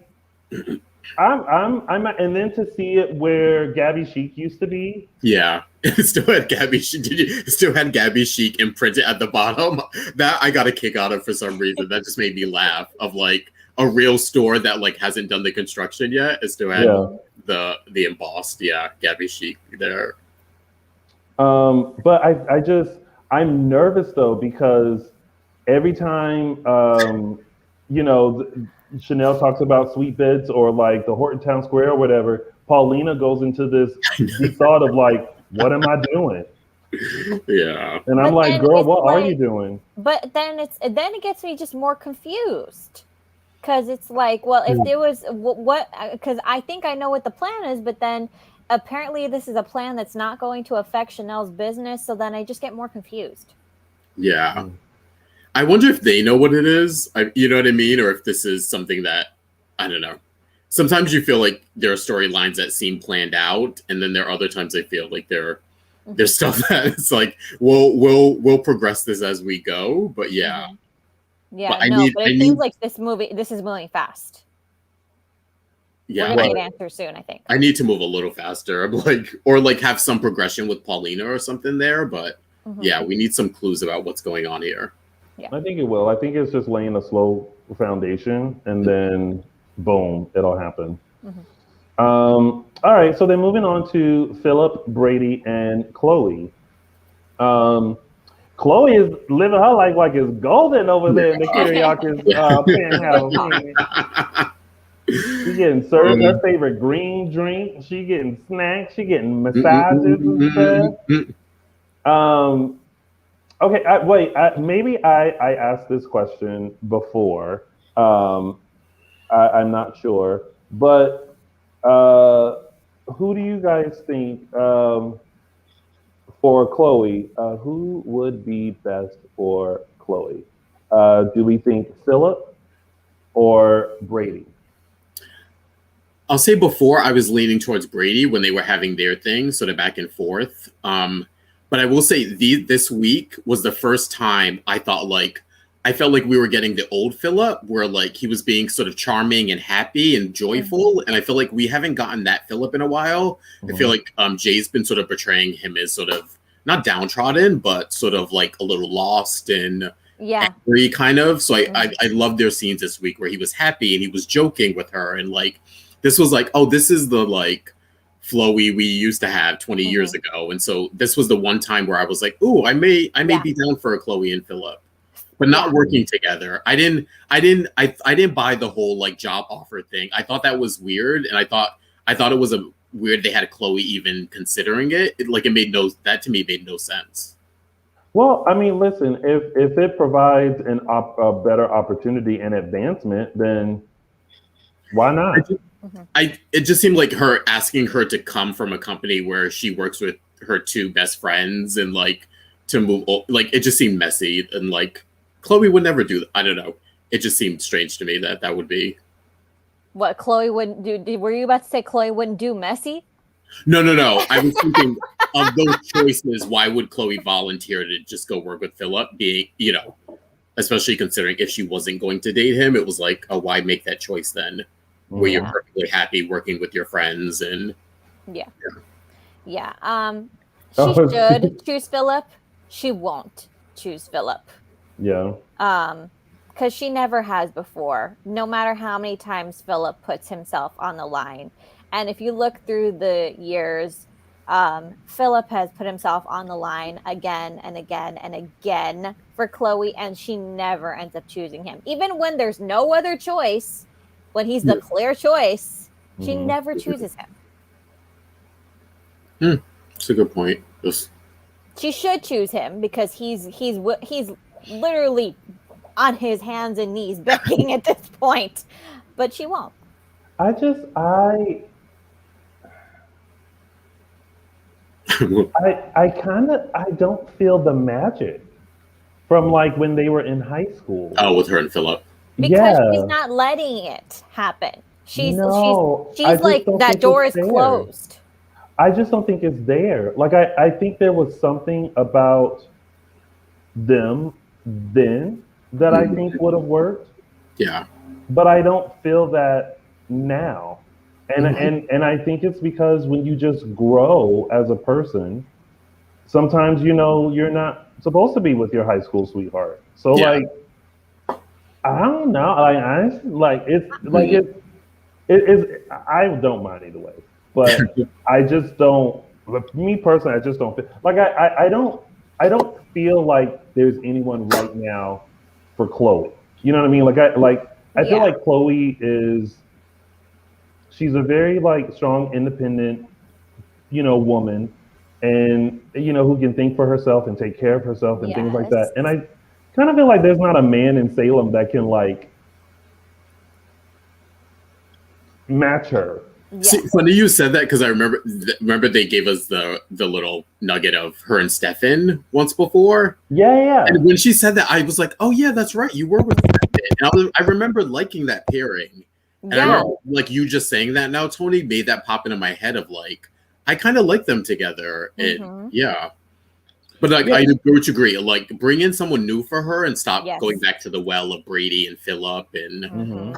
I'm, and then to see it where Gabby Chic used to be. Yeah, it still had Gabby. It still had Gabby Chic imprinted at the bottom. That I got a kick out of for some reason. That just made me laugh. Of like a real store that like hasn't done the construction yet. It still had the embossed, Gabby Chic there. But I'm nervous though because every time, Chanel talks about sweet bits or like the Horton Town Square or whatever, Paulina goes into this deep thought of like, what am I doing? Yeah. And I'm like, girl, what are you doing? But then it gets me just more confused. Because it's like, well, if there was what, because I think I know what the plan is, but then apparently this is a plan that's not going to affect Chanel's business. So then I just get more confused. Yeah. I wonder if they know what it is. You know what I mean? Or if this is something that, I don't know. Sometimes you feel like there are storylines that seem planned out. And then there are other times I feel like there's stuff that it's like, we'll progress this as we go. But yeah. Yeah, but it seems like this is moving fast. Yeah, we're gonna get answers soon. I think I need to move a little faster. I'm like, or like have some progression with Paulina or something there. But yeah, we need some clues about what's going on here. Yeah, I think it will. I think it's just laying a slow foundation, and then boom, it'll happen. All right, so then moving on to Philip, Brady, and Chloe. Chloe is living her life like it's golden over there in the karaoke penthouse. She getting served her favorite green drink. She getting snacks. She getting massages and stuff. Okay, maybe I asked this question before. I'm not sure, but who do you guys think? For Chloe, who would be best for Chloe? Do we think Philip or Brady? I'll say before I was leaning towards Brady when they were having their thing, sort of back and forth. But I will say this week was the first time I felt like we were getting the old Philip, where like he was being sort of charming and happy and joyful. And I feel like we haven't gotten that Philip in a while. I feel like Jay's been sort of portraying him as sort of not downtrodden, but sort of like a little lost and angry kind of. So I loved their scenes this week where he was happy and he was joking with her. And like, this was like, oh, this is the like flowy we used to have 20 years ago. And so this was the one time where I was like, ooh, I may be down for a Chloe and Philip. But not working together. I didn't buy the whole like job offer thing. I thought that was weird, and I thought it was weird they had Chloe even considering it. That to me made no sense. Well, I mean, listen, if it provides a better opportunity and advancement, then why not? It just seemed like her asking her to come from a company where she works with her two best friends and like to move, like it just seemed messy and like. Chloe would never do that. I don't know. It just seemed strange to me that would be. What Chloe wouldn't do? Were you about to say Chloe wouldn't do messy? No. I was thinking of those choices. Why would Chloe volunteer to just go work with Philip? Being, especially considering if she wasn't going to date him, it was like, oh, why make that choice then? Where you're perfectly happy working with your friends and. Yeah. She should choose Philip. She won't choose Philip. Yeah. Because she never has before, no matter how many times Philip puts himself on the line. And if you look through the years, Philip has put himself on the line again and again and again for Chloe, and she never ends up choosing him. Even when there's no other choice, when he's the clear choice, she never chooses him. That's a good point. She should choose him because he's literally on his hands and knees begging at this point, but she won't. I don't feel the magic from like when they were in high school. Oh, with her and Philip. Because she's not letting it happen. She's like that door is closed. I just don't think it's there. Like I think there was something about them then that I think would have worked. Yeah. But I don't feel that now. And I think it's because when you just grow as a person, sometimes you're not supposed to be with your high school sweetheart. So like I don't know. Like honestly, like it's like it I don't mind either way. But I just don't me personally, I just don't feel like I don't feel like there's anyone right now for Chloe. You know what I mean? I feel like Chloe she's a very like strong, independent, woman, and who can think for herself and take care of herself and things like that. And I kind of feel like there's not a man in Salem that can like match her. Yes. See, funny you said that because I remember they gave us the little nugget of her and Stefan once before. Yeah. And when she said that, I was like, oh yeah, that's right, you were with Stefan. And I remember liking that pairing. And I remember, like, you just saying that now, Tony, made that pop into my head of like, I kind of like them together. And yeah. But like, I would agree. Like, bring in someone new for her and stop going back to the well of Brady and Philip and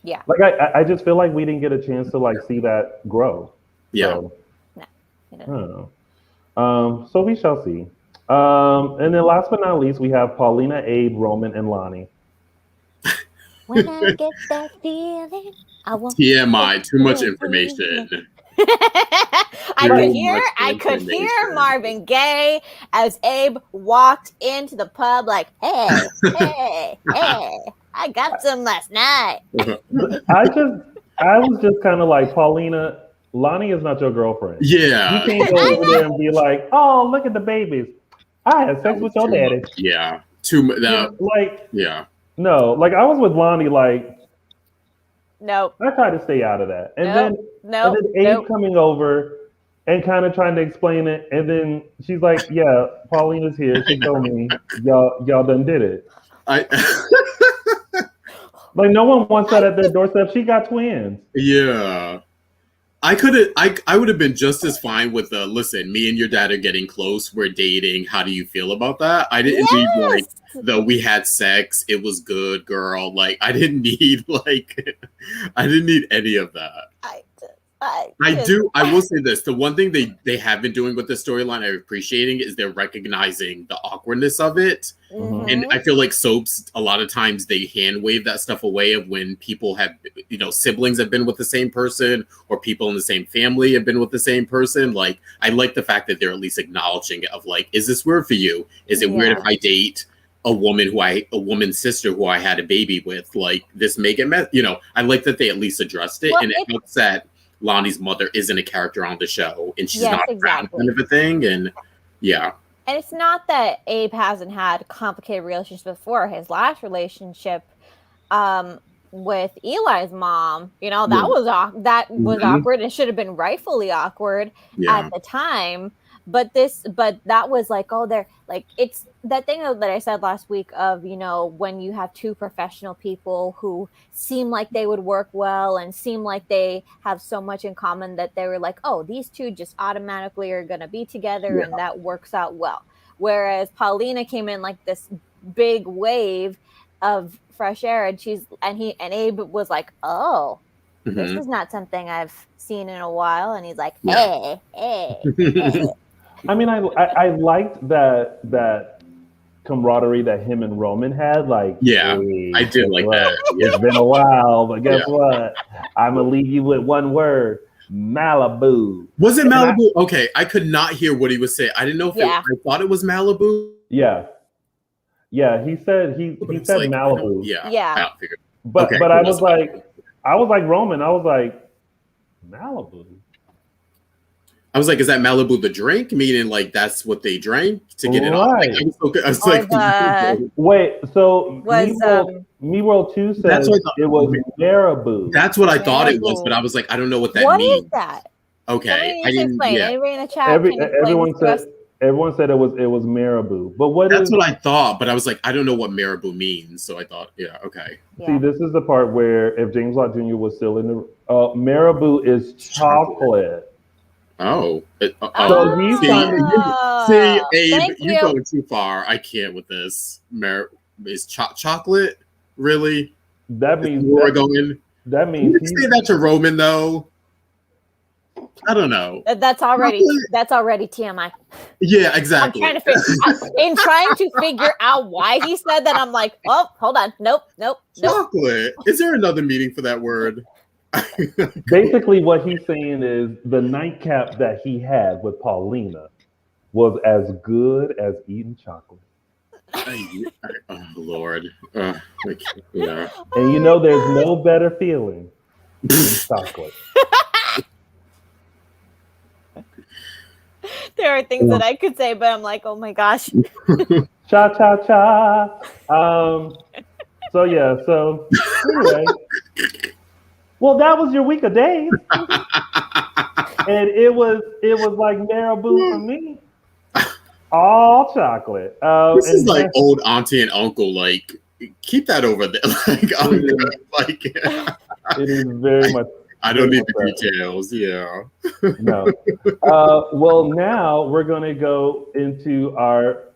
Yeah. Like I just feel like we didn't get a chance to like see that grow. Yeah. So, I don't know. So we shall see. And then last but not least, we have Paulina, Abe, Roman, and Lonnie. When I get that feeling, I want TMI, too much information. I could hear Marvin Gaye as Abe walked into the pub like, hey, I got some last night. I was just kind of like, Paulina, Lonnie is not your girlfriend. Yeah. You can't go over there and be like, oh, look at the babies. I had sex with your daddy. Yeah. No, like I was with Lonnie, like, nope. I tried to stay out of that. And then Abe coming over and kind of trying to explain it. And then she's like, yeah, Paulina's here. She told me y'all done did it. Like no one wants that at their doorstep. She got twins. Yeah. I would have been just as fine with listen, me and your dad are getting close. We're dating. How do you feel about that? I didn't need like we had sex. It was good, girl. Like I didn't need any of that. I will say this. The one thing they have been doing with the storyline I'm appreciating is they're recognizing the awkwardness of it. Mm-hmm. And I feel like soaps, a lot of times they hand wave that stuff away of when people have, siblings have been with the same person or people in the same family have been with the same person. Like, I like the fact that they're at least acknowledging it of like, is this weird for you? Is it weird if I date a woman's sister who I had a baby with? Like, this may get I like that they at least addressed it. Well, and it helps that Lonnie's mother isn't a character on the show and she's not around kind of a thing. And and it's not that Abe hasn't had complicated relationships before. His last relationship with Eli's mom, that was awkward and should have been rightfully awkward at the time. But that was like, they're like, it's that thing that I said last week of, when you have two professional people who seem like they would work well and seem like they have so much in common that they were like, oh, these two just automatically are going to be together and that works out well. Whereas Paulina came in like this big wave of fresh air and Abe was like, oh, this is not something I've seen in a while. And he's like, hey. I mean, I liked that camaraderie that him and Roman had. Like, hey, I did like that. It's been a while, but guess what? I'm gonna leave you with one word: Malibu. Was it Malibu? Okay, I could not hear what he was saying. I didn't know if I thought it was Malibu. Yeah. He said he said like, Malibu. Yeah. But I was like Roman. I was like Malibu. I was like, is that Malibu the drink? Meaning, like, that's what they drank to get it on? Like, I was like, wait, so MeWorld 2 says it was Marabou. That's what I thought it was, but I was like, I don't know what that means. What is that? Okay. I didn't explain. Anybody in the chat? Everyone said it was Marabou. But that's what I thought, but I was like, I don't know what Marabou means. So I thought, okay. See, this is the part where if James Lott Jr. was still in the Marabou is chocolate. Oh. So he's see, Abe, you're going too far. I can't with this. Is chocolate really? That means we're going. That means you say that to Roman though. I don't know. That's already TMI. Yeah, exactly. I'm trying to figure out why he said that. I'm like, oh, hold on, nope. Chocolate. Is there another meaning for that word? Basically, what he's saying is the nightcap that he had with Paulina was as good as eating chocolate. Oh Lord. Yeah. And you know, there's no better feeling than chocolate. There are things that I could say, but I'm like, oh my gosh. Cha cha cha. So yeah. So anyway, well, that was your week of days, and it was like marabou for me. All chocolate. This is like old auntie and uncle. Like, keep that over there. Like, I'm good. Like, it is very much. I don't need the details. Yeah. No. Well, now we're going to go into our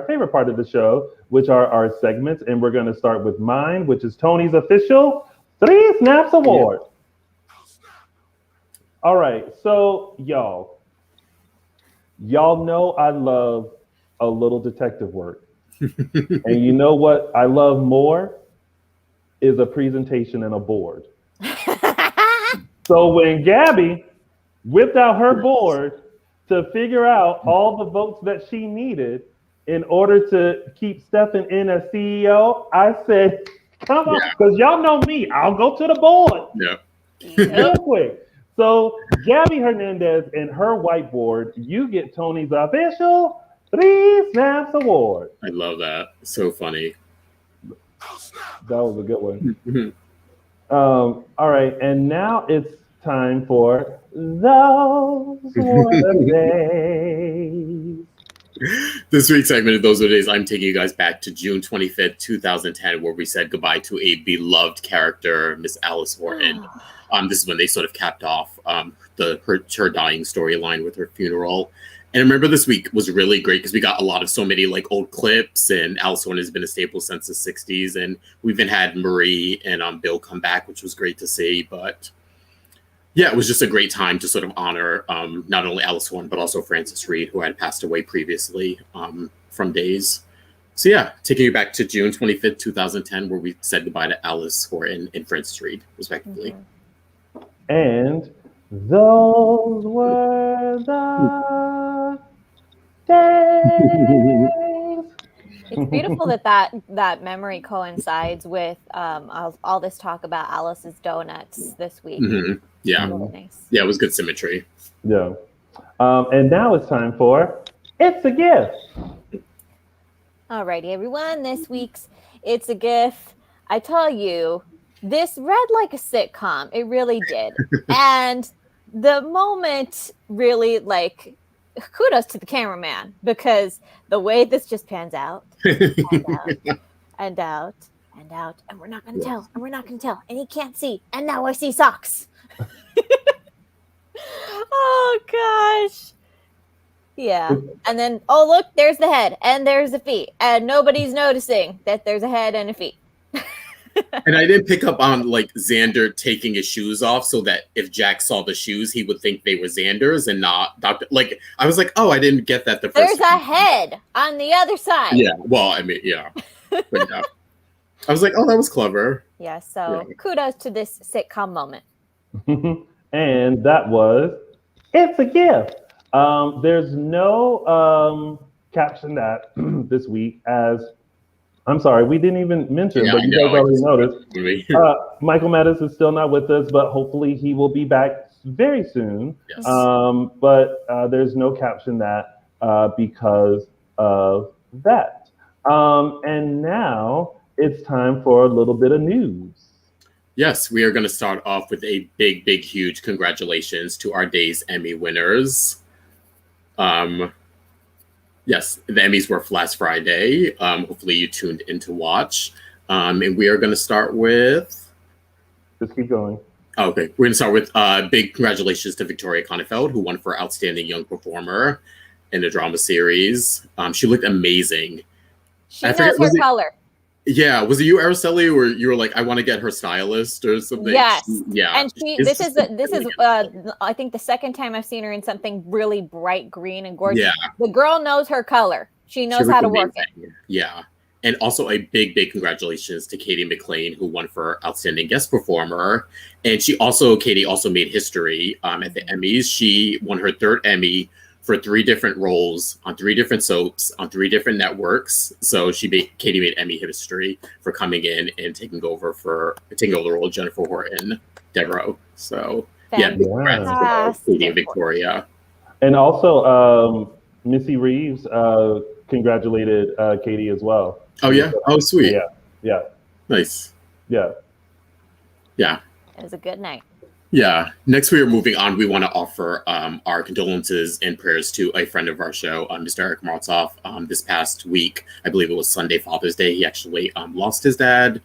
favorite part of the show, which are our segments, and we're going to start with mine, which is Tony's official 3 Snaps Award. All right, so y'all know I love a little detective work. And you know what I love more is a presentation and a board. So when Gabby whipped out her board to figure out all the votes that she needed in order to keep Stefan in as CEO, I said, come on, because y'all know me, I'll go to the board. Real quick. So Gabby Hernandez and her whiteboard, you get Tony's official 3 Snaps Award. I love that. So funny. That was a good one. All right, and now it's time for Those Were the Days. This week's segment of Those Were the Days, I'm taking you guys back to June 25th, 2010, where we said goodbye to a beloved character, Miss Alice Horton. This is when they sort of capped off her dying storyline with her funeral. And I remember this week was really great because we got so many like old clips, and Alice Horton has been a staple since the 60s. And we even had Marie and Bill come back, which was great to see. But yeah, it was just a great time to sort of honor not only Alice Horton, but also Frances Reed, who had passed away previously from Days. So yeah, taking you back to June 25th, 2010, where we said goodbye to Alice Horton and Frances Reed, respectively. And those were the days. It's beautiful that memory coincides with all this talk about Alice's donuts this week. Mm-hmm. Yeah. Really nice. Yeah, it was good symmetry. Yeah. And now it's time for It's a Gift. Alrighty, everyone. This week's It's a Gift. I tell you, this read like a sitcom. It really did. And the moment really, like, kudos to the cameraman, because the way this just pans out and out, and we're not going to tell, and he can't see, and now I see socks. Oh, gosh. Yeah. And then, oh, look, there's the head, and there's the feet, and nobody's noticing that there's a head and a feet. And I didn't pick up on like Xander taking his shoes off so that if Jack saw the shoes, he would think they were Xander's and not Dr. Like, I was like, oh, I didn't get that the first There's time. a head on the other side. Yeah, well, I mean, yeah. But yeah. I was like, oh, that was clever. Yeah, so kudos to this sitcom moment. And that was It's a Gift. There's no caption that this week, as I'm sorry, we didn't even mention, but you guys already noticed. Michael Mattis is still not with us, but hopefully he will be back very soon. Yes. But there's no caption that because of that. And now it's time for a little bit of news. Yes, we are going to start off with a big, huge congratulations to our Days Emmy winners. Yes, the Emmys were last Friday. Hopefully you tuned in to watch. And we are going to start with... Just keep going. Okay, we're going to start with big congratulations to Victoria Konefeld, who won for Outstanding Young Performer in the drama series. She looked amazing. She knows her color. Yeah, was it you, Araceli, or you were like, I want to get her stylist or something? Yes. Yeah. And this is I think the second time I've seen her in something really bright green and gorgeous. Yeah. The girl knows her color. She knows how to work it. Yeah. And also a big congratulations to Katie McLean, who won for Outstanding Guest Performer. And Katie also made history at the Emmys. She won her 3rd Emmy for 3 different roles on 3 different soaps on 3 different networks. So Katie made Emmy history for coming in and taking over the role of Jennifer Horton Devereaux. So congrats to Katie and Victoria. And also, Missy Reeves congratulated Katie as well. Oh yeah, oh sweet. Yeah. Nice. Yeah. It was a good night. Yeah. Next, we are moving on. We want to offer our condolences and prayers to a friend of our show, Mr. Eric Martzoff. This past week, I believe it was Sunday, Father's Day, he actually lost his dad.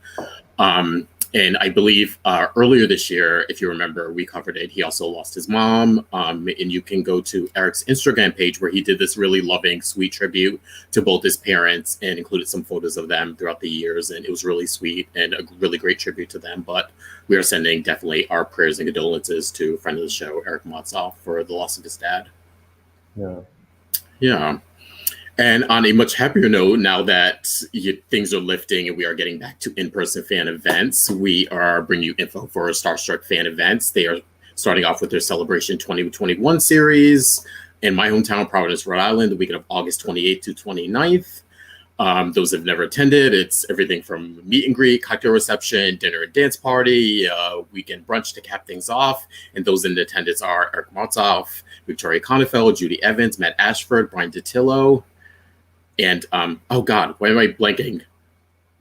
And I believe earlier this year, if you remember, we covered it. He also lost his mom. And you can go to Eric's Instagram page where he did this really loving, sweet tribute to both his parents and included some photos of them throughout the years. And it was really sweet and a really great tribute to them. But we are sending definitely our prayers and condolences to a friend of the show, Eric Martzoff, for the loss of his dad. Yeah. And on a much happier note, now that things are lifting and we are getting back to in-person fan events, we are bringing you info for Starstruck fan events. They are starting off with their Celebration 2021 series in my hometown, Providence, Rhode Island, the weekend of August 28th to 29th. Those who have never attended, it's everything from meet and greet, cocktail reception, dinner and dance party, weekend brunch to cap things off. And those in attendance are Eric Martzoff, Victoria Konefeld, Judy Evans, Matt Ashford, Brian Datillo, and oh God, why am I blanking?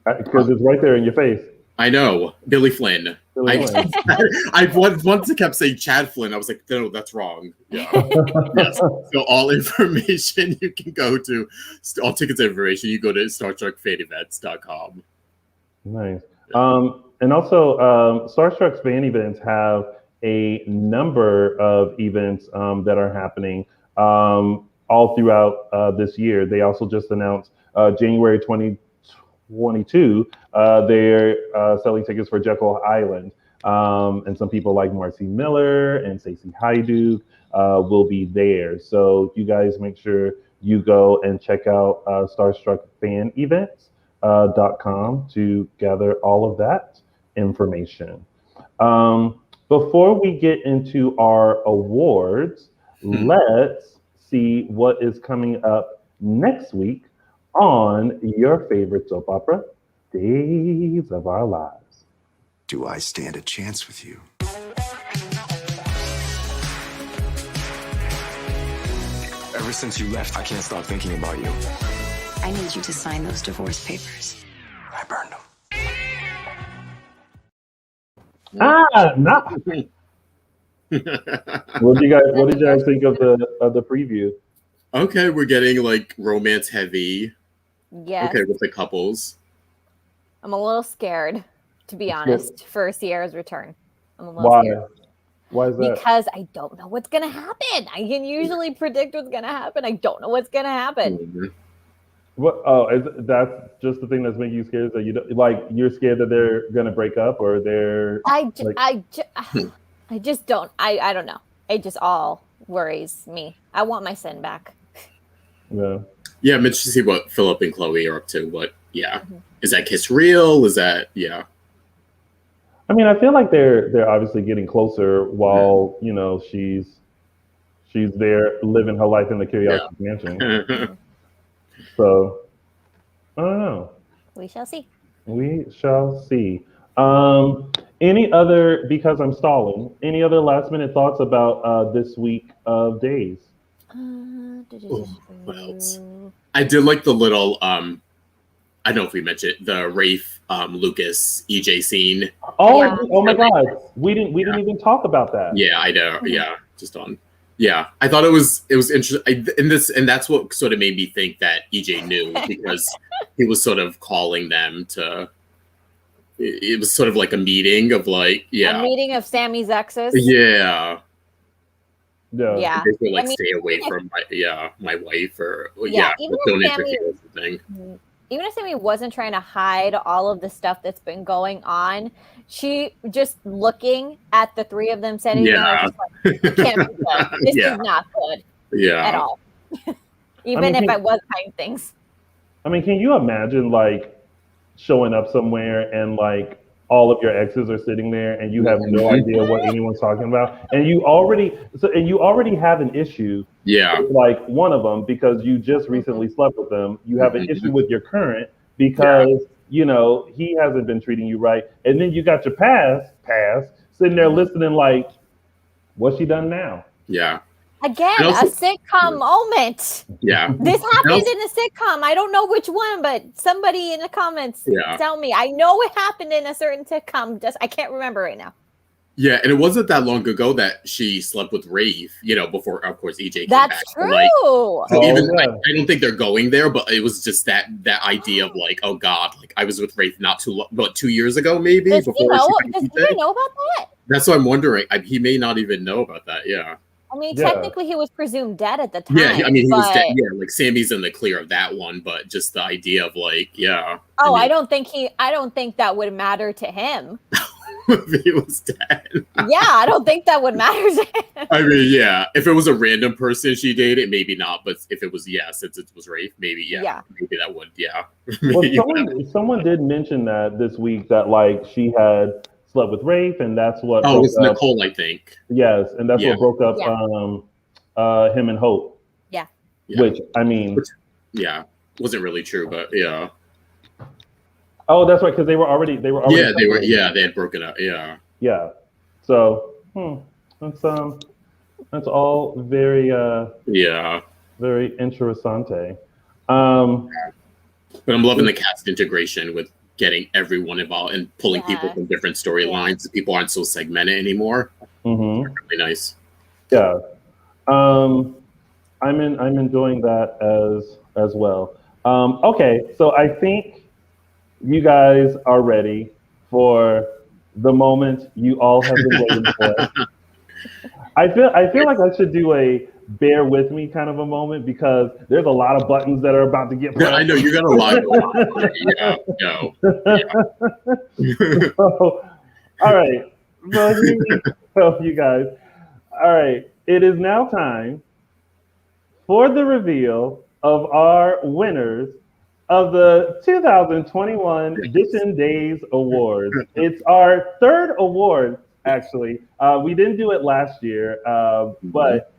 Because it's right there in your face. I know, Billy Flynn. I once kept saying Chad Flynn. I was like, no, that's wrong. Yeah. Yes. So all information you can go to, all tickets and information, you go to StarTrekFanEvents.com. Nice. And also, Starstruck's fan events have a number of events that are happening all throughout this year. They also just announced January 2022, they're selling tickets for Jekyll Island. And some people like Marcy Miller and Stacey Hyduke will be there. So you guys make sure you go and check out StarstruckFanEvents.com to gather all of that information. Before we get into our awards, let's see what is coming up next week on your favorite soap opera, Days of Our Lives. Do I stand a chance with you? Ever since you left, I can't stop thinking about you. I need you to sign those divorce papers. I burned them. What did you guys think of the preview? Okay, we're getting like romance heavy. Yes. Okay, with the couples. I'm a little scared, to be honest, for Sierra's return. I'm a little scared. Why is that? Because I don't know what's gonna happen. I can usually predict what's gonna happen. I don't know what's gonna happen. Mm-hmm. What? Oh, that's just the thing that's making you scared. That you don't, like, you're scared that they're gonna break up, or they're. I just don't. I don't know. It just all worries me. I want my sin back. Yeah. Yeah, I'm interested to see what Philip and Chloe are up to. Is that kiss real? Is that I mean, I feel like they're obviously getting closer while she's there living her life in the Curiosity Mansion. So I don't know. We shall see. We shall see. Any other, because I'm stalling, any other last minute thoughts about this week of Days? What else? I did like the little I don't know if we mentioned the Rafe Lucas EJ scene. Oh my God. We didn't even talk about that. Yeah, I know. Yeah. Just on. Yeah. I thought it was interesting. And that's what sort of made me think that EJ knew, because he was sort of calling them to. It was sort of like a meeting of a meeting of Sami's exes. Yeah. Yeah. They were stay away from my wife, or even don't if interfere with the thing. Even if Sami wasn't trying to hide all of the stuff that's been going on, she just looking at the three of them sitting there, I can't be good. This is not good at all. Even if I was hiding things. I mean, can you imagine showing up somewhere and all of your exes are sitting there and you have no idea what anyone's talking about, and you already have an issue Yeah. It's like one of them, because you just recently slept with them. You have an issue with your current because, you know, he hasn't been treating you right. And then you got your past sitting there listening like, what's she done now? Yeah. Again, also, a sitcom moment. Yeah. This happened in a sitcom. I don't know which one, but somebody in the comments tell me. I know it happened in a certain sitcom. Just I can't remember right now. Yeah, and it wasn't that long ago that she slept with Rafe, you know, before, of course, EJ came That's back. true. Like, so even I don't think they're going there, but it was just that idea of like, oh God, like I was with Rafe not too long, but 2 years ago maybe. Does before he know? she Does he know about that? That's what I'm wondering. He may not even know about that. Yeah. I mean, technically, he was presumed dead at the time. Yeah, I mean, he was dead. Yeah, like Sammy's in the clear of that one, but just the idea of like, yeah. Oh, I don't think that would matter to him. If he was dead. Yeah, I don't think that would matter to him. I mean, yeah. If it was a random person she dated, maybe not. But if it was, since it was Rafe, maybe, maybe that would, Well, someone did mention that this week that like she had slept with Rafe, and that's what. Oh, it was Nicole, I think. Yes, and that's what broke up him and Hope. Yeah. Which I mean, wasn't really true, but yeah. Oh, that's right, because they were already. Yeah, they had broken up. Yeah. Yeah. So that's all very very interessante. But I'm loving the cast integration with getting everyone involved and pulling people from different storylines. People aren't so segmented anymore. Mm-hmm. It's really nice. Yeah. I'm enjoying that as well. Okay, so I think you guys are ready for the moment you all have been waiting for. I feel like I should do a bear with me kind of a moment, because there's a lot of buttons that are about to get pressed. Yeah, I know you got a lot going on. So, all right. So here we go, you guys. All right. It is now time for the reveal of our winners of the 2021 Dishin Days Awards. It's our third award, actually. We didn't do it last year, but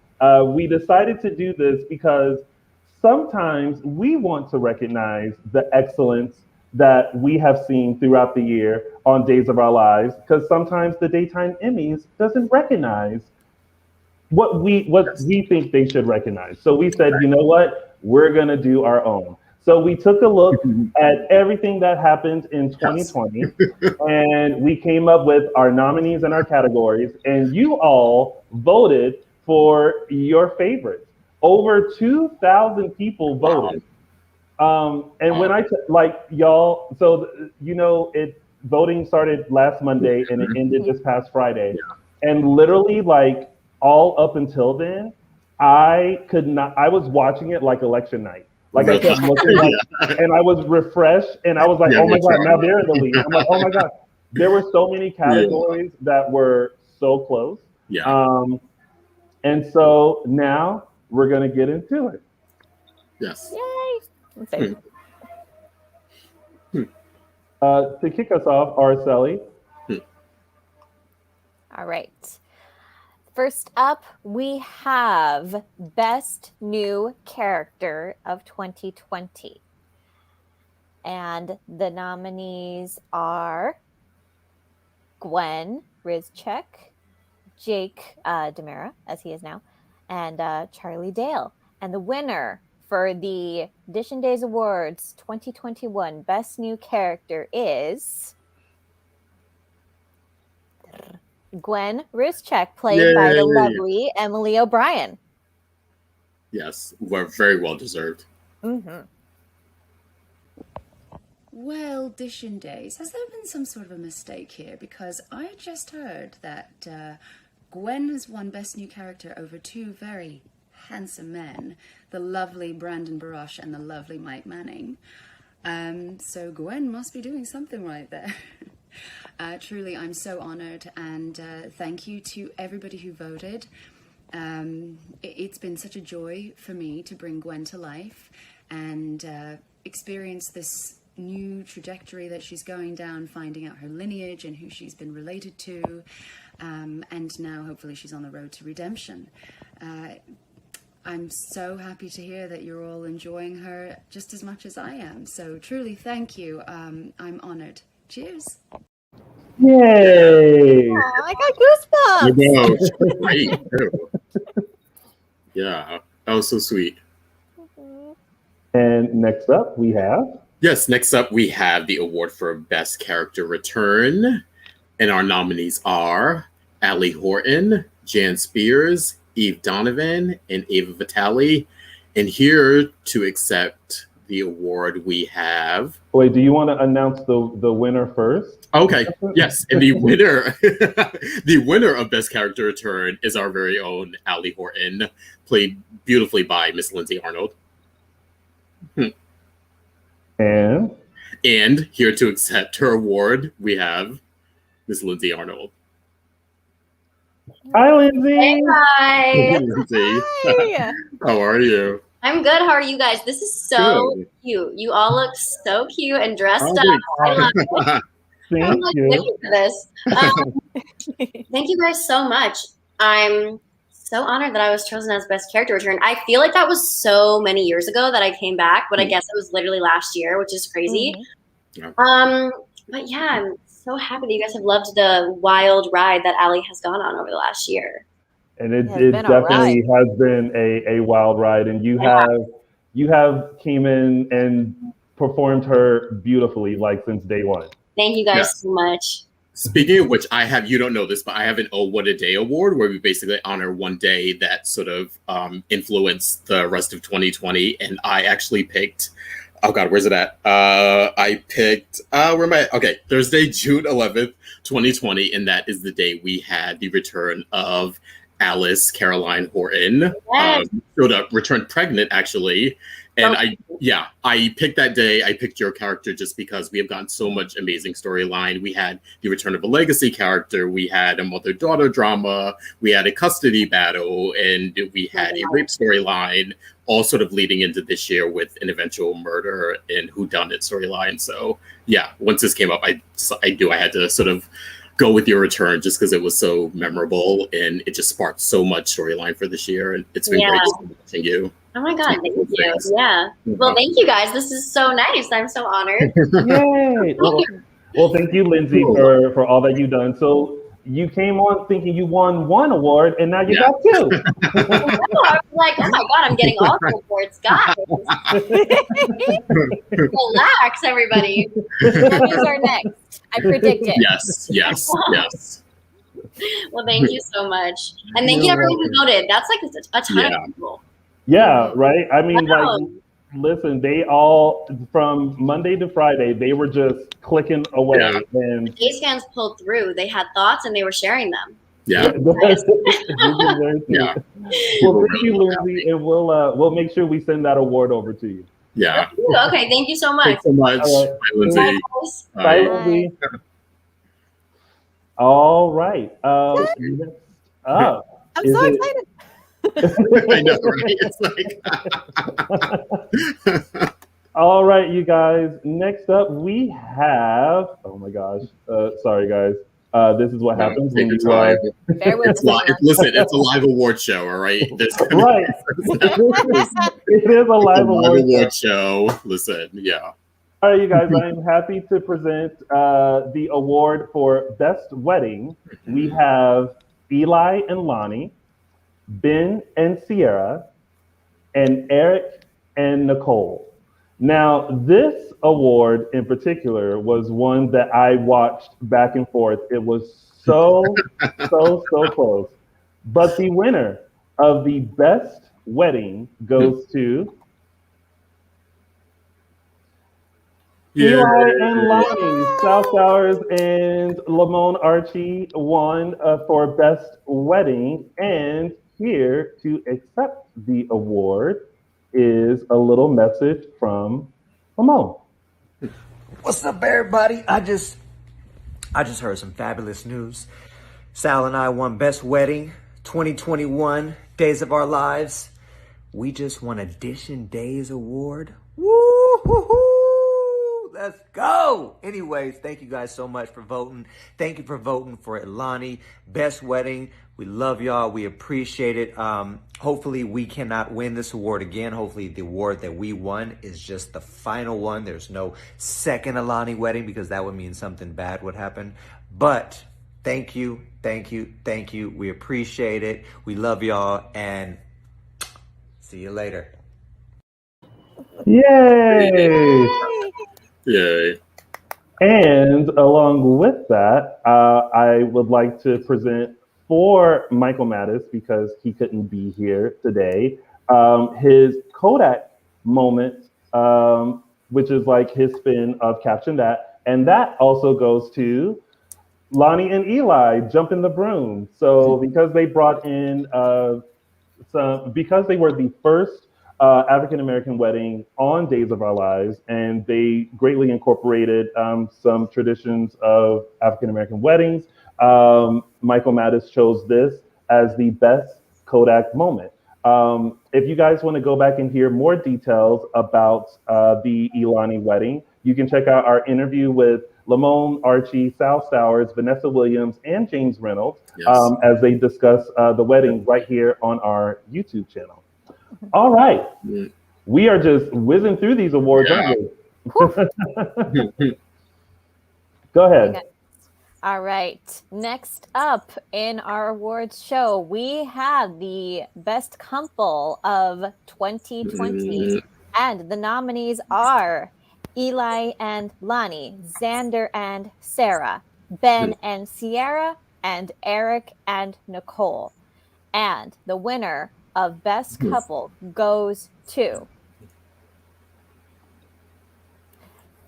we decided to do this because sometimes we want to recognize the excellence that we have seen throughout the year on Days of Our Lives, because sometimes the Daytime Emmys doesn't recognize what we think they should recognize. So we said, you know what? We're going to do our own. So we took a look at everything that happened in 2020, and we came up with our nominees and our categories, and you all voted for your favorites. Over 2,000 people voted. And when y'all, so, you know, voting started last Monday and it ended this past Friday. And literally, like, all up until then, I was watching it like election night. Like I kept looking, and I was refreshed, and I was like, oh my God, now they're in the lead. I'm like, oh my God. There were so many categories that were so close. And so now we're going to get into it. Yes. Yay. To kick us off, Araceli. All right. First up, we have Best New Character of 2020. And the nominees are Gwen Rizchek, Jake Dimera, as he is now, and Charlie Dale. And the winner for the Dishin Days Awards 2021 Best New Character is Gwen Rizchek, played by the lovely Emily O'Brien. Yes, we're very well deserved. Mm-hmm. Well, Dishin Days, has there been some sort of a mistake here? Because I just heard that Gwen has won Best New Character over two very handsome men, the lovely Brandon Barash and the lovely Mike Manning. So Gwen must be doing something right there. Truly, I'm so honored, and thank you to everybody who voted. It's been such a joy for me to bring Gwen to life and experience this new trajectory that she's going down, finding out her lineage and who she's been related to, and now hopefully she's on the road to redemption. I'm so happy to hear that you're all enjoying her just as much as I am. So truly, thank you. I'm honored. Cheers. Yay! Oh, I got goosebumps. No, she was great, too. Yeah, that was so sweet. And next up, we have... Yes, next up, we have the award for Best Character Return. And our nominees are Ali Horton, Jan Spears, Eve Donovan, and Ava Vitale. And here to accept the award, we have... Wait, do you want to announce the winner first? Okay, yes. And the winner, the winner of Best Character Return is our very own Ali Horton, played beautifully by Miss Lindsay Arnold. And here to accept her award, we have Miss Lindsay Arnold. Hi, Lindsay. Hey, Hey, guys. Lindsay. Hi. How are you? I'm good. How are you guys? This is so Good. cute. You all look so cute and dressed Oh, up. I love it. I'm Thank like you. looking for this. Thank you guys so much. I'm so honored that I was chosen as Best Character Return. I feel like that was so many years ago that I came back, but I guess it was literally last year, which is crazy. But yeah, I'm so happy that you guys have loved the wild ride that Ali has gone on over the last year. And it It's been a definitely has been a wild ride. And you have came in and performed her beautifully, like since day one. Thank you guys Yes. so much. Speaking of which, you don't know this, but I have an Oh What a Day award where we basically honor one day that sort of influenced the rest of 2020. And I actually picked, oh God, where's it at? I picked, where am I? Okay, Thursday, June 11th, 2020. And that is the day we had the return of Alice Caroline Horton. Yes. Showed up, returned pregnant, actually. And I picked that day. I picked your character just because we have gotten so much amazing storyline. We had the return of a legacy character. We had a mother-daughter drama. We had a custody battle. And we had a rape storyline, all sort of leading into this year with an eventual murder and whodunit storyline. So, yeah, once this came up, I had to sort of go with your return just because it was so memorable and it just sparked so much storyline for this year. And it's been great watching you. Oh my God, thank you. Yeah. Well, thank you guys. This is so nice. I'm so honored. Yay! Well, thank you, Lindsay, for all that you've done. So you came on thinking you won one award, and now you got two. I was like, oh my God, I'm getting all the awards. Guys. Relax, everybody. Emmys are next. I predict it. Yes. Well, thank you so much. And thank you everyone who voted. That's like a ton of people. Yeah, right? I mean, like, listen, they all, from Monday to Friday, they were just clicking away. Yeah. And Case fans pulled through. They had thoughts and they were sharing them. Yeah. Well, thank you, Lindsay, and we'll make sure we send that award over to you. Yeah. Okay, thank you so much. Thanks so much. All right. Bye, Lindsay. Bye, guys. Bye, Lindsay. All right. Next up, I'm so excited. I know, right? It's like all right, you guys. Next up, we have. Oh my gosh. Sorry, guys. This is what happens when you Bear with it's a live award show, all right? Right. It is a live award show. Listen, yeah. All right, you guys. I am happy to present the award for Best Wedding. We have Eli and Lonnie, Ben and Sierra, and Eric and Nicole. Now, this award in particular was one that I watched back and forth. It was so close. But the winner of the Best Wedding goes to Eli and Lonnie. South Towers and Lamone Archie won for Best Wedding. And here to accept the award is a little message from Lamone. What's up, everybody? I just heard some fabulous news. Sal and I won Best Wedding 2021 Days of Our Lives. We just won a Dishin Days Award. Woo-hoo-hoo! Let's go. Anyways, thank you guys so much for voting. Thank you for voting for Ilani, Best Wedding. We love y'all. We appreciate it. Hopefully we cannot win this award again. Hopefully the award that we won is just the final one. There's no second Ilani wedding because that would mean something bad would happen. But thank you, thank you, thank you. We appreciate it. We love y'all and see you later. Yay! Yay. And along with that, I would like to present for Michael Mattis, because he couldn't be here today, his Kodak moment, which is like his spin of Caption That. And that also goes to Lonnie and Eli, Jump in the Broom. So because they brought in because they were the first African-American wedding on Days of Our Lives, and they greatly incorporated some traditions of African-American weddings. Michael Mattis chose this as the best Kodak moment. If you guys want to go back and hear more details about the Ilani wedding, you can check out our interview with Lamone, Archie, Sal Stowers, Vanessa Williams, and James Reynolds as they discuss the wedding right here on our YouTube channel. All right. We are just whizzing through these awards, aren't we? Go ahead. All right. Next up in our awards show, we have the Best Couple of 2020. And the nominees are Eli and Lonnie, Xander and Sarah, Ben and Sierra, and Eric and Nicole. And the winner of Best Couple goes to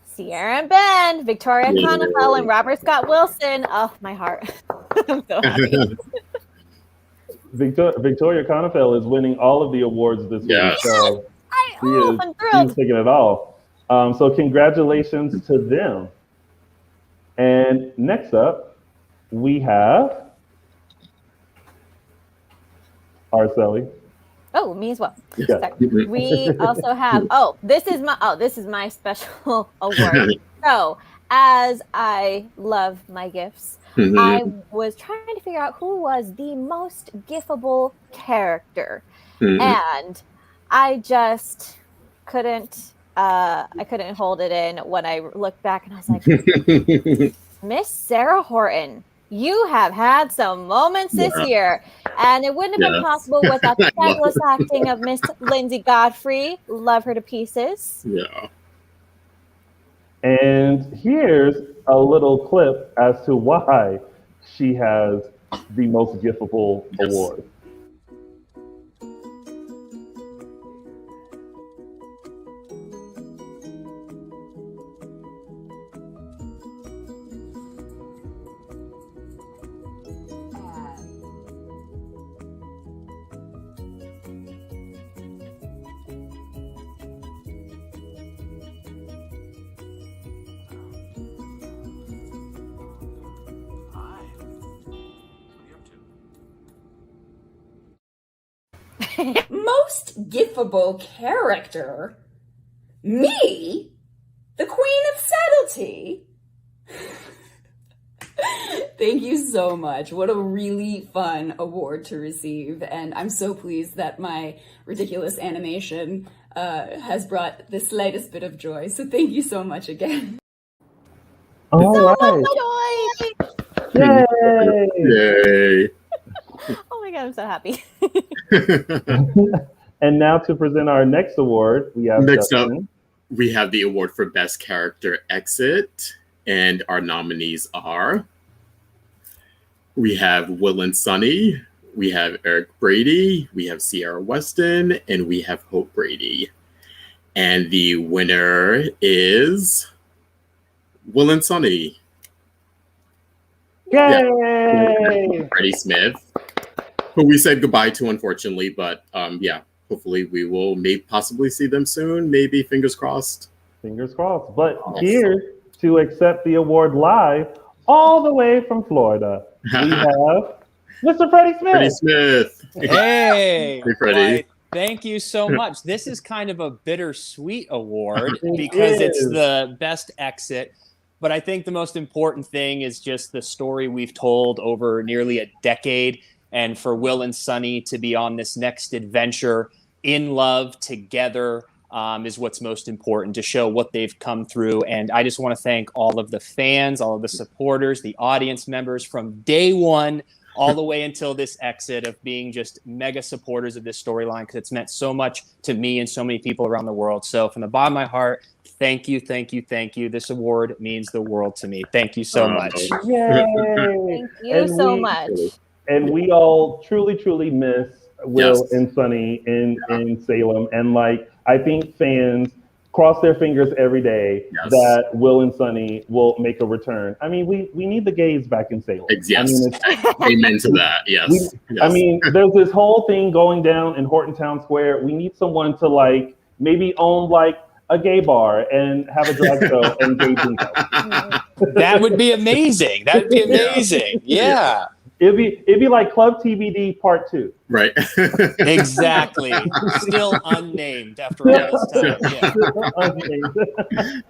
Sierra and Ben, Victoria Konefel and Robert Scott Wilson. Oh, my heart. I'm so happy. Victoria Konefel is winning all of the awards this week. So I'm thrilled. She's taking it all. So congratulations to them. And next up, we have Araceli. Oh, me as well. Yeah. We also have, this is my special award. So, as I love my gifts, I was trying to figure out who was the most gifable character. And I just couldn't hold it in when I looked back, and I was like, Miss Sarah Horton, you have had some moments this year, and it wouldn't have been possible without the fabulous acting of Miss Lindsay Godfrey. Love her to pieces. Yeah. And here's a little clip as to why she has the most giftable award. Most gifable character? Me? The Queen of Subtlety? Thank you so much. What a really fun award to receive. And I'm so pleased that my ridiculous animation has brought the slightest bit of joy. So thank you so much again. All right. Yay! Yay. Oh my God, I'm so happy. And now to present our next award, we have next Justin. up, we have the award for Best Character Exit, and our nominees are, we have Will and Sonny, we have Eric Brady, we have Sierra Weston, and we have Hope Brady. And the winner is Will and Sonny. Yay! Freddie Smith, who we said goodbye to, unfortunately, but hopefully we will possibly see them soon. Maybe, fingers crossed. Fingers crossed. But here to accept the award live, all the way from Florida, we have Mr. Freddie Smith. Freddie Smith. Hey, Hey, Freddie. Thank you so much. This is kind of a bittersweet award because it's the best exit. But I think the most important thing is just the story we've told over nearly a decade. And for Will and Sunny to be on this next adventure in love together is what's most important, to show what they've come through. And I just want to thank all of the fans, all of the supporters, the audience members from day one all the way until this exit, of being just mega supporters of this storyline, because it's meant so much to me and so many people around the world. So from the bottom of my heart, thank you, thank you, thank you. This award means the world to me. Thank you so much. Yay! Thank you so much. And we all truly, truly miss Will and Sunny in Salem. And like, I think fans cross their fingers every day that Will and Sunny will make a return. I mean, we need the gays back in Salem. Yes. I mean, amen to that. Yes. I mean, there's this whole thing going down in Horton Town Square. We need someone to like maybe own like a gay bar and have a drag show and gay bingo. That would be amazing. That would be amazing. Yeah. It'd be like Club TBD Part 2. Right. Exactly. Still unnamed after all this time.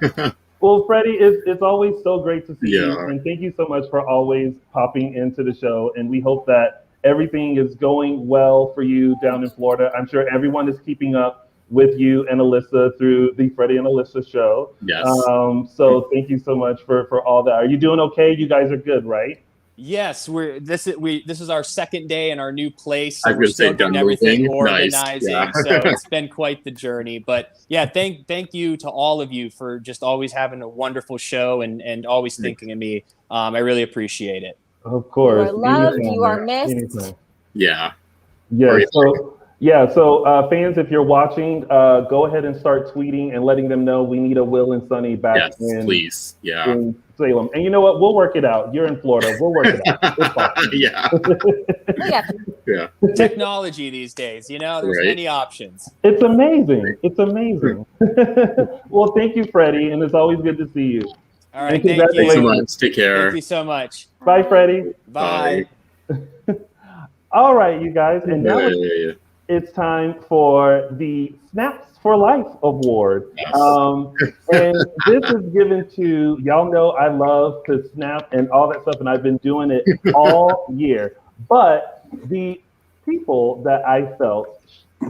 Yeah. Well, Freddie, it's always so great to see you. And thank you so much for always popping into the show. And we hope that everything is going well for you down in Florida. I'm sure everyone is keeping up with you and Alyssa through the Freddie and Alyssa show. Yes. So thank you so much for all that. Are you doing okay? You guys are good, right? Yes, this is our second day in our new place. So I we're still getting everything Nice. organizing. Yeah. So it's been quite the journey. But yeah, thank you to all of you for just always having a wonderful show and always thinking of me. I really appreciate it. Of course. You are loved. You are missed. Anytime. Yeah. So fans, if you're watching, go ahead and start tweeting and letting them know we need a Will and Sunny back please. Yeah. in Salem. And you know what? We'll work it out. You're in Florida. We'll work it out. It's fine. Yeah. Technology these days, there's many options. It's amazing. It's amazing. Well, thank you, Freddie. And it's always good to see you. All right. Thank you so much. Take care. Thank you so much. Bye, Freddie. Bye. All right, you guys. And now it's time for the Snaps for Life Award. Yes. And this is given to, y'all know I love to snap and all that stuff, and I've been doing it all year. But the people that I felt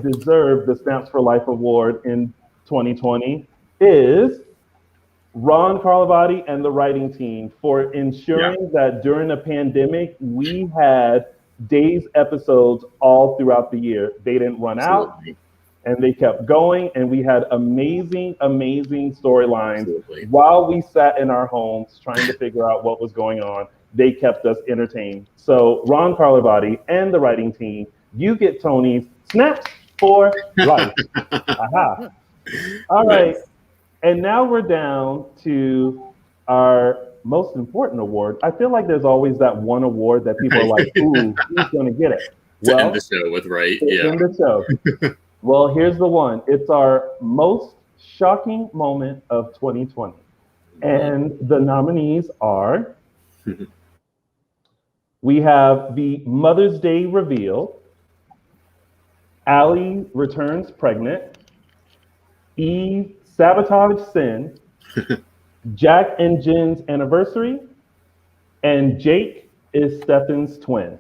deserve the Snaps for Life Award in 2020 is Ron Carlivati and the writing team for ensuring that during a pandemic, we had Days episodes all throughout the year. They didn't run out, and they kept going, and we had amazing storylines while we sat in our homes trying to figure out what was going on. They kept us entertained. So Ron Carlivati and the writing team, you get Tony's Snaps for Life. Aha. All right. And now we're down to our most important award. I feel like there's always that one award that people are like, ooh, who's going to get it? To end the show with, right? Yeah. End the show. Well, here's the one. It's our most shocking moment of 2020. And the nominees are, we have the Mother's Day reveal, Allie returns pregnant, Eve sabotage sin, Jack and Jen's anniversary, and Jake is Stefan's twin.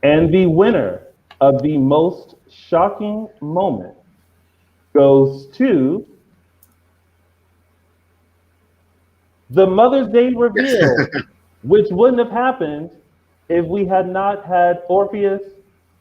And the winner of the most shocking moment goes to the Mother's Day reveal, which wouldn't have happened if we had not had Orpheus,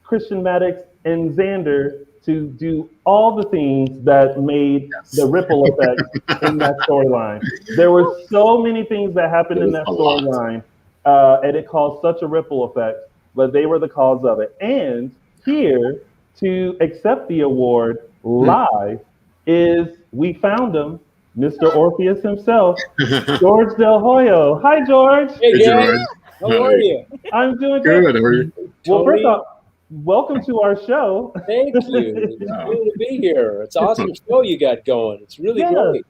Christian Maddox, and Xander to do all the things that made the ripple effect in that storyline. There were so many things that happened in that storyline, and it caused such a ripple effect, but they were the cause of it. And here to accept the award live is, we found him, Mr. Orpheus himself, George Del Hoyo. Hi, George. Hey, George. How are you? I'm doing good. How are you? Well, first off, welcome to our show. Thank you. It's good to be here. It's an awesome show you got going. It's really great.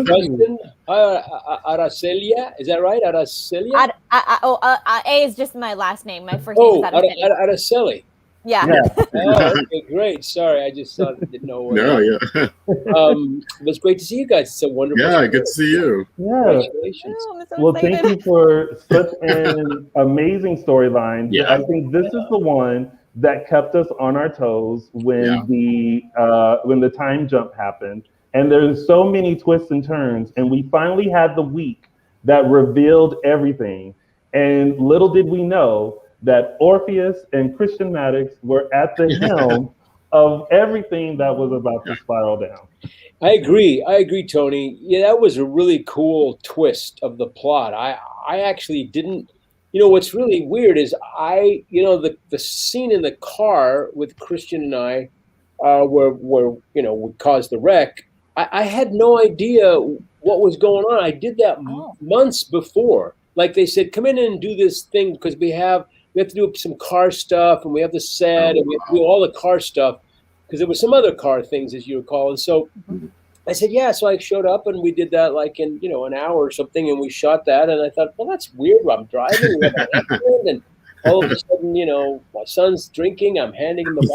Justin, Aracelia, is that right? Aracelia? A is just my last name. My first name is Araceli. Araceli. Yeah. Oh, okay, great. Sorry, I just thought didn't know. No, yeah. It was great to see you guys. It's so wonderful. Yeah, good to see you. Yeah. Congratulations. Oh, I'm so Well, excited. thank you for such an amazing storyline. Yeah. I think this is the one that kept us on our toes when the time jump happened. And there's so many twists and turns, and we finally had the week that revealed everything. And little did we know that Orpheus and Christian Maddox were at the helm of everything that was about to spiral down. I agree, Tony. Yeah, that was a really cool twist of the plot. I actually didn't. What's really weird is the scene in the car with Christian and I, where we caused the wreck. I had no idea what was going on. I did that months before. Like they said, come in and do this thing because we have to do some car stuff, and we have the set, and we have to do all the car stuff because there was some other car things, as you recall. And so I said, yeah. So I showed up, and we did that like in an hour or something, and we shot that. And I thought, well, that's weird. I'm driving, we have an accident, and all of a sudden, my son's drinking. I'm handing him the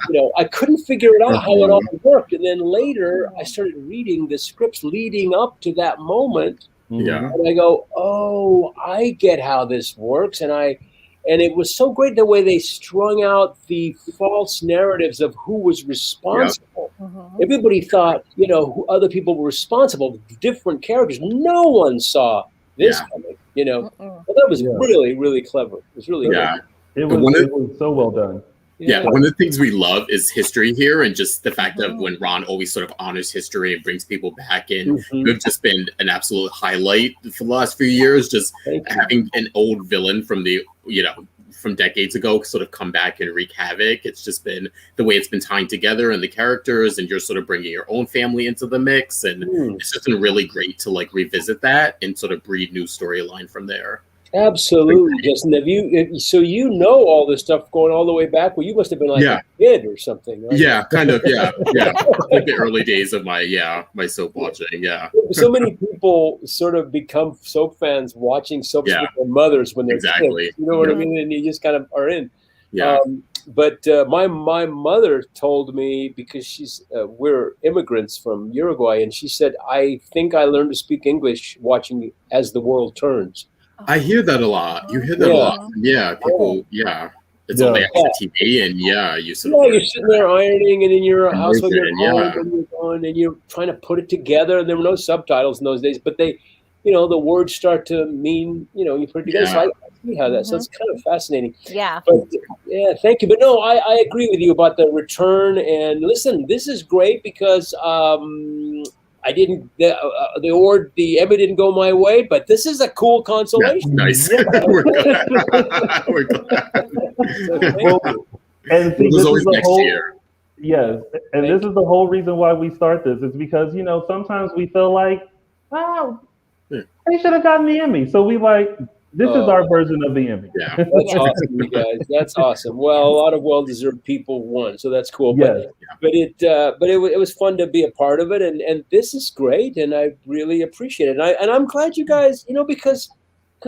bottle. I couldn't figure it out how it all worked. And then later, I started reading the scripts leading up to that moment. Yeah. And I go, oh, I get how this works. And it was so great the way they strung out the false narratives of who was responsible. Everybody thought, who other people were responsible, different characters. No one saw this coming, Well, that was really, really clever. It was really good. It was so well done. Yeah, one of the things we love is history here, and just the fact that when Ron always sort of honors history and brings people back in, you've just been an absolute highlight for the last few years. Just having an old villain from from decades ago sort of come back and wreak havoc. It's just been the way it's been tying together and the characters, and you're sort of bringing your own family into the mix, and it's just been really great to like revisit that and sort of breed new storyline from there. Absolutely, Justin. So all this stuff going all the way back? Well, you must have been like a kid or something, right? Yeah, kind of. Yeah. Like the early days of my soap watching. Yeah. So many people sort of become soap fans watching soaps with their mothers when they're kids. You know what I mean? And you just kind of are in. Yeah. But my mother told me, because we're immigrants from Uruguay, and she said, I think I learned to speak English watching As the World Turns. I hear that a lot. You hear that a lot. Yeah, people. Yeah, it's on the TV, and you sort of. You're sitting there ironing, and in your house with your home, and you're going, and you're trying to put it together. And there were no subtitles in those days, but they, the words start to mean, you put it together. So I see how that. So it's kind of fascinating. Yeah. But thank you. But no, I agree with you about the return. And listen, this is great because I didn't. The Emmy didn't go my way, but this is a cool consolation. Nice. We're glad. We're glad. And see, this is always next year. Yes, and this is the whole reason why we start this. It's because sometimes we feel like, wow, they should have gotten the Emmy. So we this is our version of the Emmy. Yeah, that's awesome, you guys. That's awesome. Well, a lot of well-deserved people won, so that's cool. Yes. But it was fun to be a part of it, and this is great, and I really appreciate it. And I'm glad you guys, because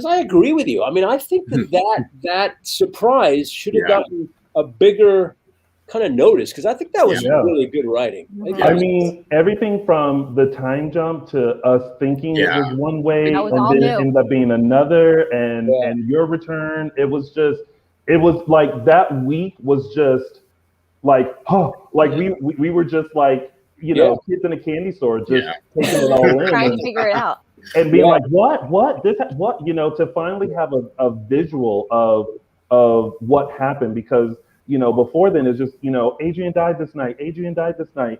I agree with you. I mean, I think that surprise should have gotten a bigger kind of notice, because I think that was really good writing. I mean, everything from the time jump to us thinking it was one way and then it ended up being another, and your return, it was like that week was just like, we were just like, kids in a candy store just taking it all in. Trying to figure it out. And being like, what, to finally have a visual of what happened, because before then it's just, Adrian died this night,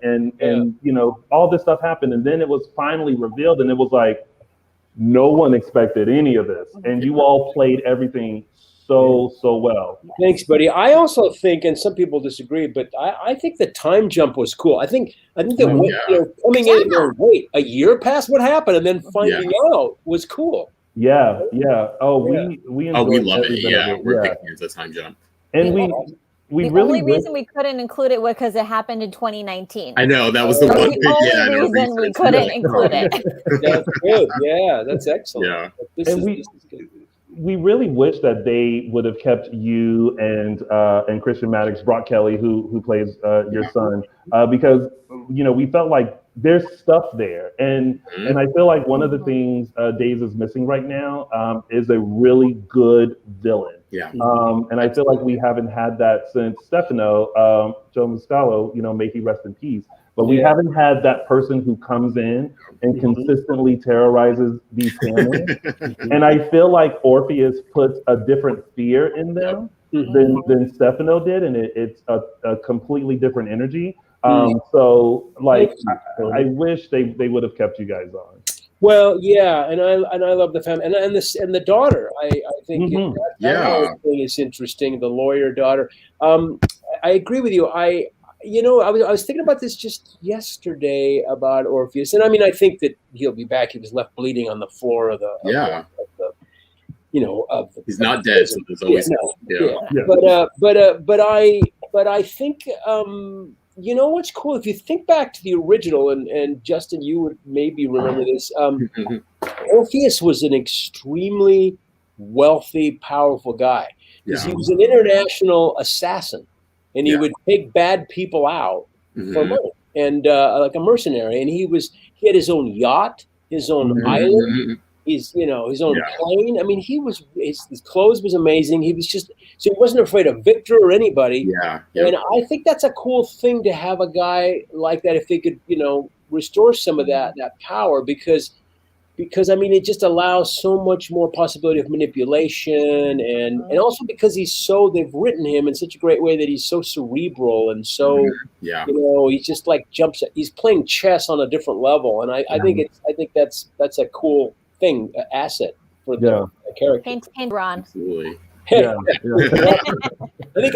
and all this stuff happened, and then it was finally revealed, and it was like, no one expected any of this, and you all played everything so well. Thanks, buddy. I also think, and some people disagree, but I think the time jump was cool. I think that coming in and wait, a year past what happened, and then finding out was cool. Yeah. Oh, we love it. Yeah, we're big fans of time jump, and we the really only reason we couldn't include it was because it happened in 2019. I know, that was the one thing. The only reason we couldn't include it. That's good. Yeah, that's excellent. Yeah. we really wish that they would have kept you and Christian Maddox, Brock Kelly, who plays your son, because we felt like there's stuff there, and I feel like one of the things Days is missing right now is a really good villain. Yeah. And I feel like we haven't had that since Stefano, Joe Muscalo, may he rest in peace. But we haven't had that person who comes in and consistently terrorizes these families. And I feel like Orpheus puts a different fear in them than Stefano did, and it's a completely different energy. So like, I wish they would have kept you guys on. Well, yeah, and I love the family, and the daughter. I think that whole thing is interesting. The lawyer daughter. I agree with you. I was thinking about this just yesterday about Orpheus, and I mean, I think that he'll be back. He was left bleeding on the floor of the. He's not dead, so there's always But I think what's cool, if you think back to the original, and Justin, you would maybe remember this. Orpheus was an extremely wealthy, powerful guy because he was an international assassin, and he would take bad people out for money, and like a mercenary. And he had his own yacht, his own island. His own plane. I mean, his clothes was amazing. He wasn't afraid of Victor or anybody. And I think that's a cool thing to have a guy like that, if they could, restore some of that power, because I mean, it just allows so much more possibility of manipulation, and also because they've written him in such a great way that he's so cerebral and so he just like he's playing chess on a different level, and I think that's a cool thing, asset for the character. Hint, Ron. Absolutely. I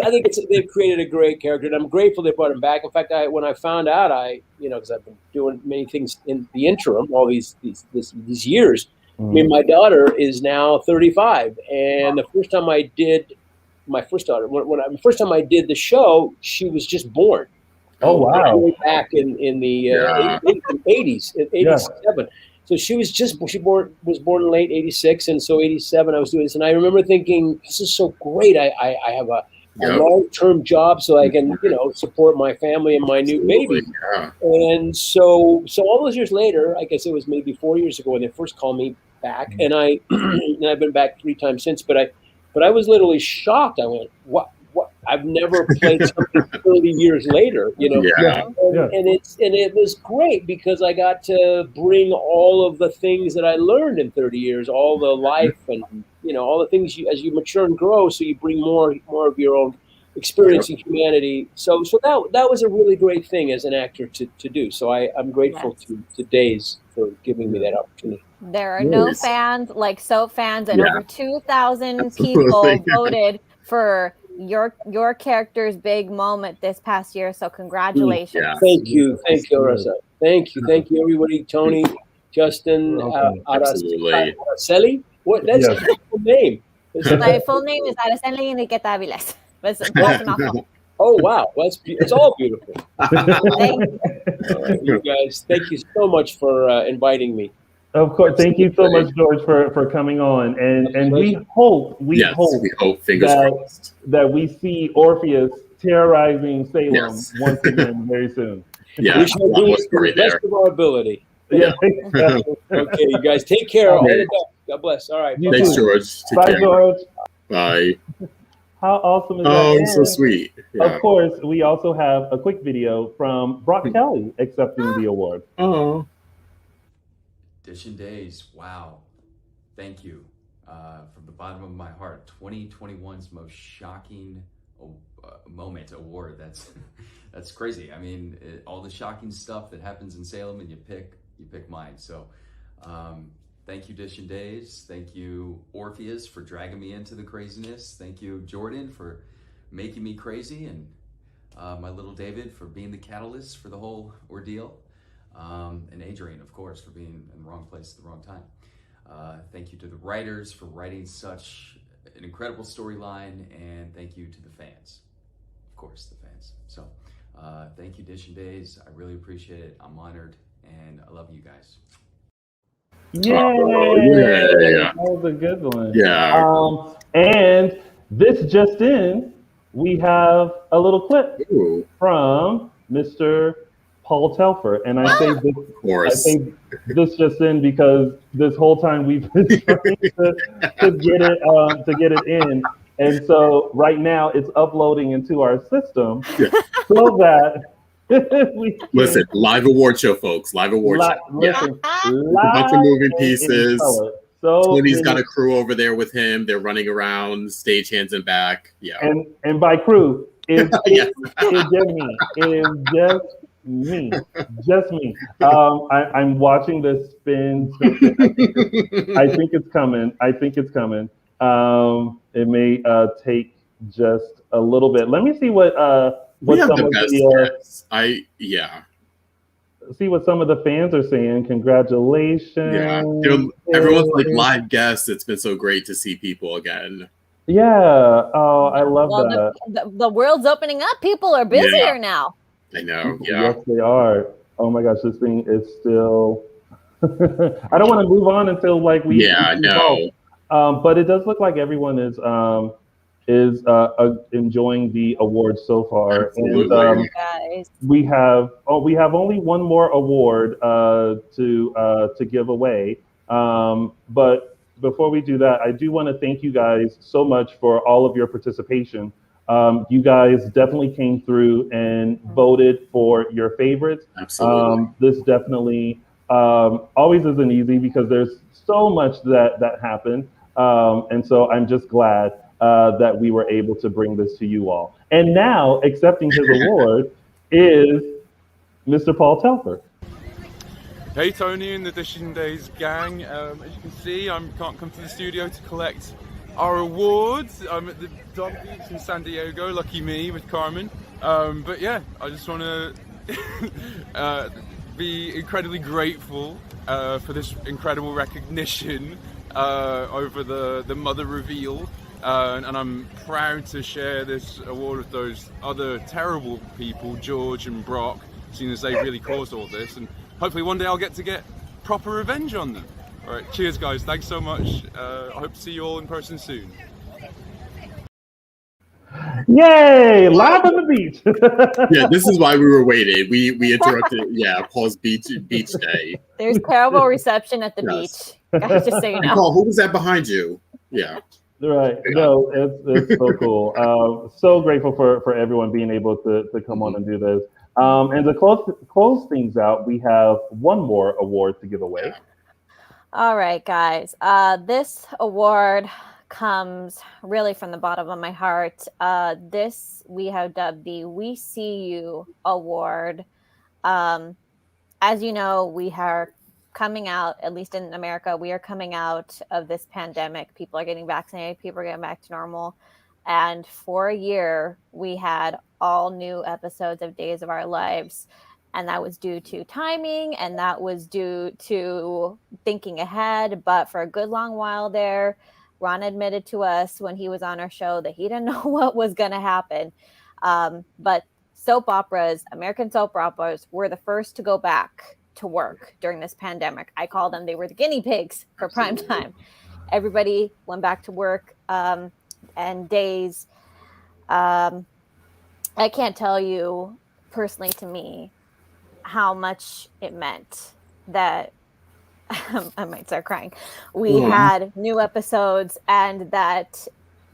think they've created a great character, and I'm grateful they brought him back. In fact, when I found out, because I've been doing many things in the interim all these years. I mean, my daughter is now 35, and the first time I did the show, she was just born. Oh wow! Back in the 80s, 87. So she was born in late 86, and so 87 I was doing this, and I remember thinking, this is so great. I have a long-term job, so I can support my family and my new baby. And so all those years later, I guess it was maybe 4 years ago when they first called me back, and I've been back 3 times since. But I was literally shocked. I went, what? I've never played something 30 years later, And it was great because I got to bring all of the things that I learned in 30 years, all the life and all the things as you mature and grow, so you bring more of your own experience in humanity. So that was a really great thing as an actor to do. So I'm grateful to Days for giving me that opportunity. There are no fans like soap fans, and over 2,000 people voted for your character's big moment this past year. So congratulations. Thank you, Araceli. Thank you, everybody. Tony, Justin, Araceli. What? That's a beautiful name. My full name is Araceli Enriqueta Aviles. Oh wow, it's all beautiful. Thank you. All right, you guys, thank you so much for inviting me. Of course, thank you so much, George, for coming on, and we hope fingers crossed, that we see Orpheus terrorizing Salem once again very soon. Yeah, we shall do it to the best of our ability. Yeah. Okay, you guys, take care. All the best. God bless. All right. Thanks, George. Take Bye, care. George. Bye. How awesome is that? Oh, so sweet. Yeah. Of course, we also have a quick video from Brock Kelly accepting the award. Oh. Dishin Days, wow. Thank you. From the bottom of my heart, 2021's most shocking moment award. That's crazy. I mean, all the shocking stuff that happens in Salem, and you pick mine. So thank you, Dishin Days. Thank you, Orpheus, for dragging me into the craziness. Thank you, Jordan, for making me crazy, and my little David for being the catalyst for the whole ordeal. And Adrian, of course, for being in the wrong place at the wrong time. Thank you to the writers for writing such an incredible storyline, and thank you to the fans, of course, the fans. So thank you, Dishin Days. I really appreciate it. I'm honored, and I love you guys. Yay! Yeah. That was a good one. Yeah. And this just in, we have a little clip from Mr. Paul Telfer, and I say this just in because this whole time we've been trying to get it in, and so right now it's uploading into our system so that we can listen. Live award show, folks. Live award show. Listen, a bunch of moving pieces. So Tony's got a crew over there with him. They're running around, stage hands and back. Yeah. And by crew, it's just me. It is just me. I'm watching this spin. I think it's coming. It may take just a little bit. Let me see what some of the see what some of the fans are saying. Congratulations. Yeah. Everyone's like live guests. It's been so great to see people again. Yeah. Oh, I love that. The world's opening up. People are busier now. I know. Yeah. Yes, they are. Oh my gosh, this thing is still. I don't want to move on until like we. Yeah, no. But it does look like everyone is enjoying the awards so far. Absolutely. And we have only one more award to give away. But before we do that, I do want to thank you guys so much for all of your participation. You guys definitely came through and voted for your favorites. Absolutely. This definitely always isn't easy because there's so much that happened. And so I'm just glad that we were able to bring this to you all. And now accepting his award is Mr. Paul Telfer. Hey Tony and the Dishin Days gang. As you can see, I can't come to the studio to collect our awards. I'm at the Dog Beach in San Diego, lucky me with Carmen. But yeah, I just want to be incredibly grateful for this incredible recognition over the mother reveal. And I'm proud to share this award with those other terrible people, George and Brock, seeing as they really caused all this. And hopefully one day I'll get proper revenge on them. All right, cheers guys, thanks so much. I hope to see you all in person soon. Yay, live on the beach. Yeah, this is why we were waiting. We interrupted, Paul's beach day. There's terrible reception at the beach. Guys, just so you know. Paul, who was that behind you? Yeah. Right. No, it's so cool. So grateful for everyone being able to come on and do this. And to close things out, we have one more award to give away. All right, guys. This award comes really from the bottom of my heart. This we have dubbed the We See You Award. As you know, we are coming out, at least in America, we are coming out of this pandemic. People are getting vaccinated. People are getting back to normal. And for a year, we had all new episodes of Days of Our Lives. And that was due to timing, and that was due to thinking ahead. But for a good long while there, Ron admitted to us when he was on our show that he didn't know what was going to happen. But soap operas, American soap operas, were the first to go back to work during this pandemic. I call them, they were the guinea pigs for prime time. Everybody went back to work, and Days. I can't tell you personally, to me, how much it meant that I might start crying. We had new episodes, and that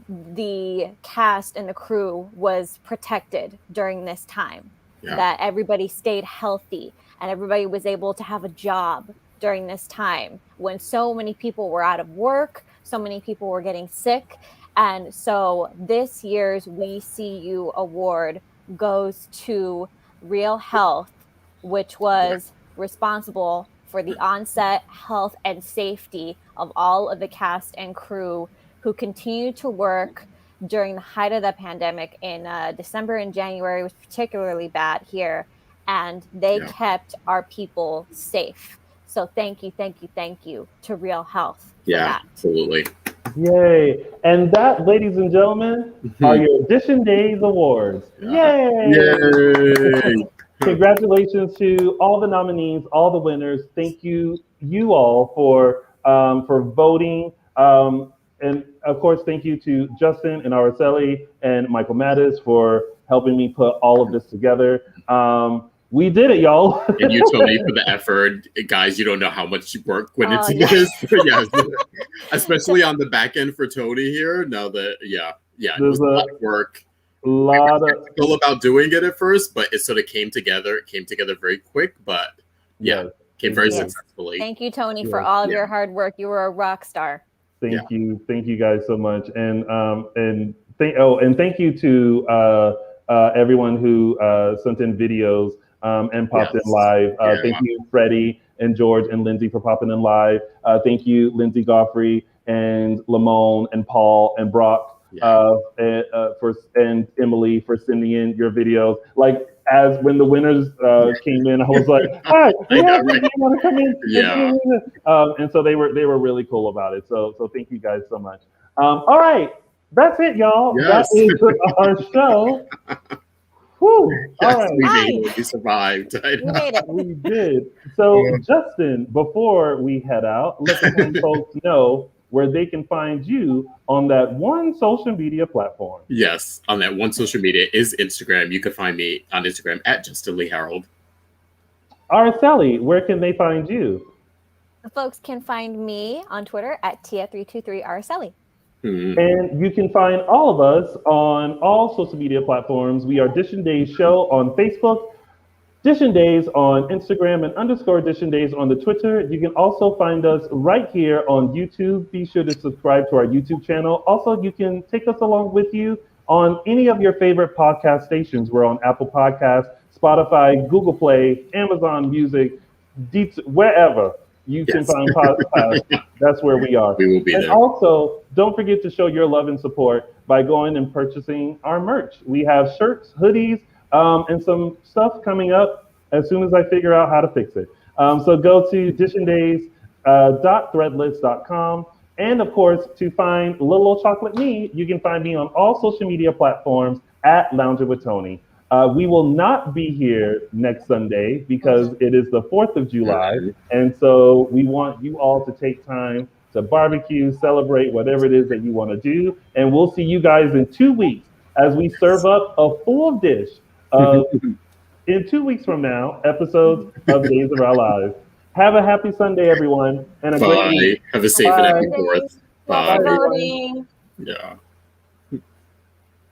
the cast and the crew was protected during this time. That everybody stayed healthy and everybody was able to have a job during this time when so many people were out of work, so many people were getting sick. And so this year's We See You Award goes to Real Health, which was responsible for the on-set health and safety of all of the cast and crew who continued to work during the height of the pandemic in December and January. Was particularly bad here, and they kept our people safe. So thank you to Real Health for that. Absolutely. Yay. And that, ladies and gentlemen, are your Dishin Days Awards. Yay. Congratulations to all the nominees, all the winners. Thank you you all for voting. And of course, thank you to Justin and Araceli and Michael Mattis for helping me put all of this together. We did it, y'all. And you, Tony, for the effort. Guys, you don't know how much work went into this. Yes. Especially on the back end for Tony here. Now that, it was a lot of work. A lot of skeptical about doing it at first, but it sort of came together. It came together very quick, but came very successfully. Thank you, Tony, for all of your hard work. You were a rock star. Thank you guys so much, and thank you to everyone who sent in videos and popped in live. Thank you, Freddie and George and Lindsay, for popping in live. Thank you, Lindsay Goffrey and Lamone and Paul and Brock and Emily for sending in your videos. Like, as when the winners came in, I was like, "Hi, you want to come in?" And so they were really cool about it. So thank you guys so much. All right, that's it, y'all. Yes. That is our show. Whew. Yes, all right, we made it. We survived. We made it. We did. So Justin, before we head out, let the folks know where they can find you on that one social media platform. Yes, on that one social media is Instagram. You can find me on Instagram at Justin Lee Hareld. Araceli, where can they find you? The folks can find me on Twitter at Tia323Araceli. And you can find all of us on all social media platforms. We are Dishin Days Show on Facebook, Dishin Days on Instagram, and _Dishin Days on the Twitter. You can also find us right here on YouTube. Be sure to subscribe to our YouTube channel. Also, you can take us along with you on any of your favorite podcast stations. We're on Apple Podcasts, Spotify, Google Play, Amazon Music, wherever you can find podcasts. That's where we are. We will be there. And also, don't forget to show your love and support by going and purchasing our merch. We have shirts, hoodies, and some stuff coming up as soon as I figure out how to fix it. So go to dishindays.threadless.com. And of course, to find Little Old Chocolate Me, you can find me on all social media platforms at Lounging with Tony. We will not be here next Sunday because it is the 4th of July. And so we want you all to take time to barbecue, celebrate whatever it is that you want to do. And we'll see you guys in 2 weeks as we serve up a full dish in 2 weeks from now, episodes of Days of Our Lives. Have a happy Sunday, everyone. And a great week. Have a safe and happy 4th. Bye. Voting. Yeah.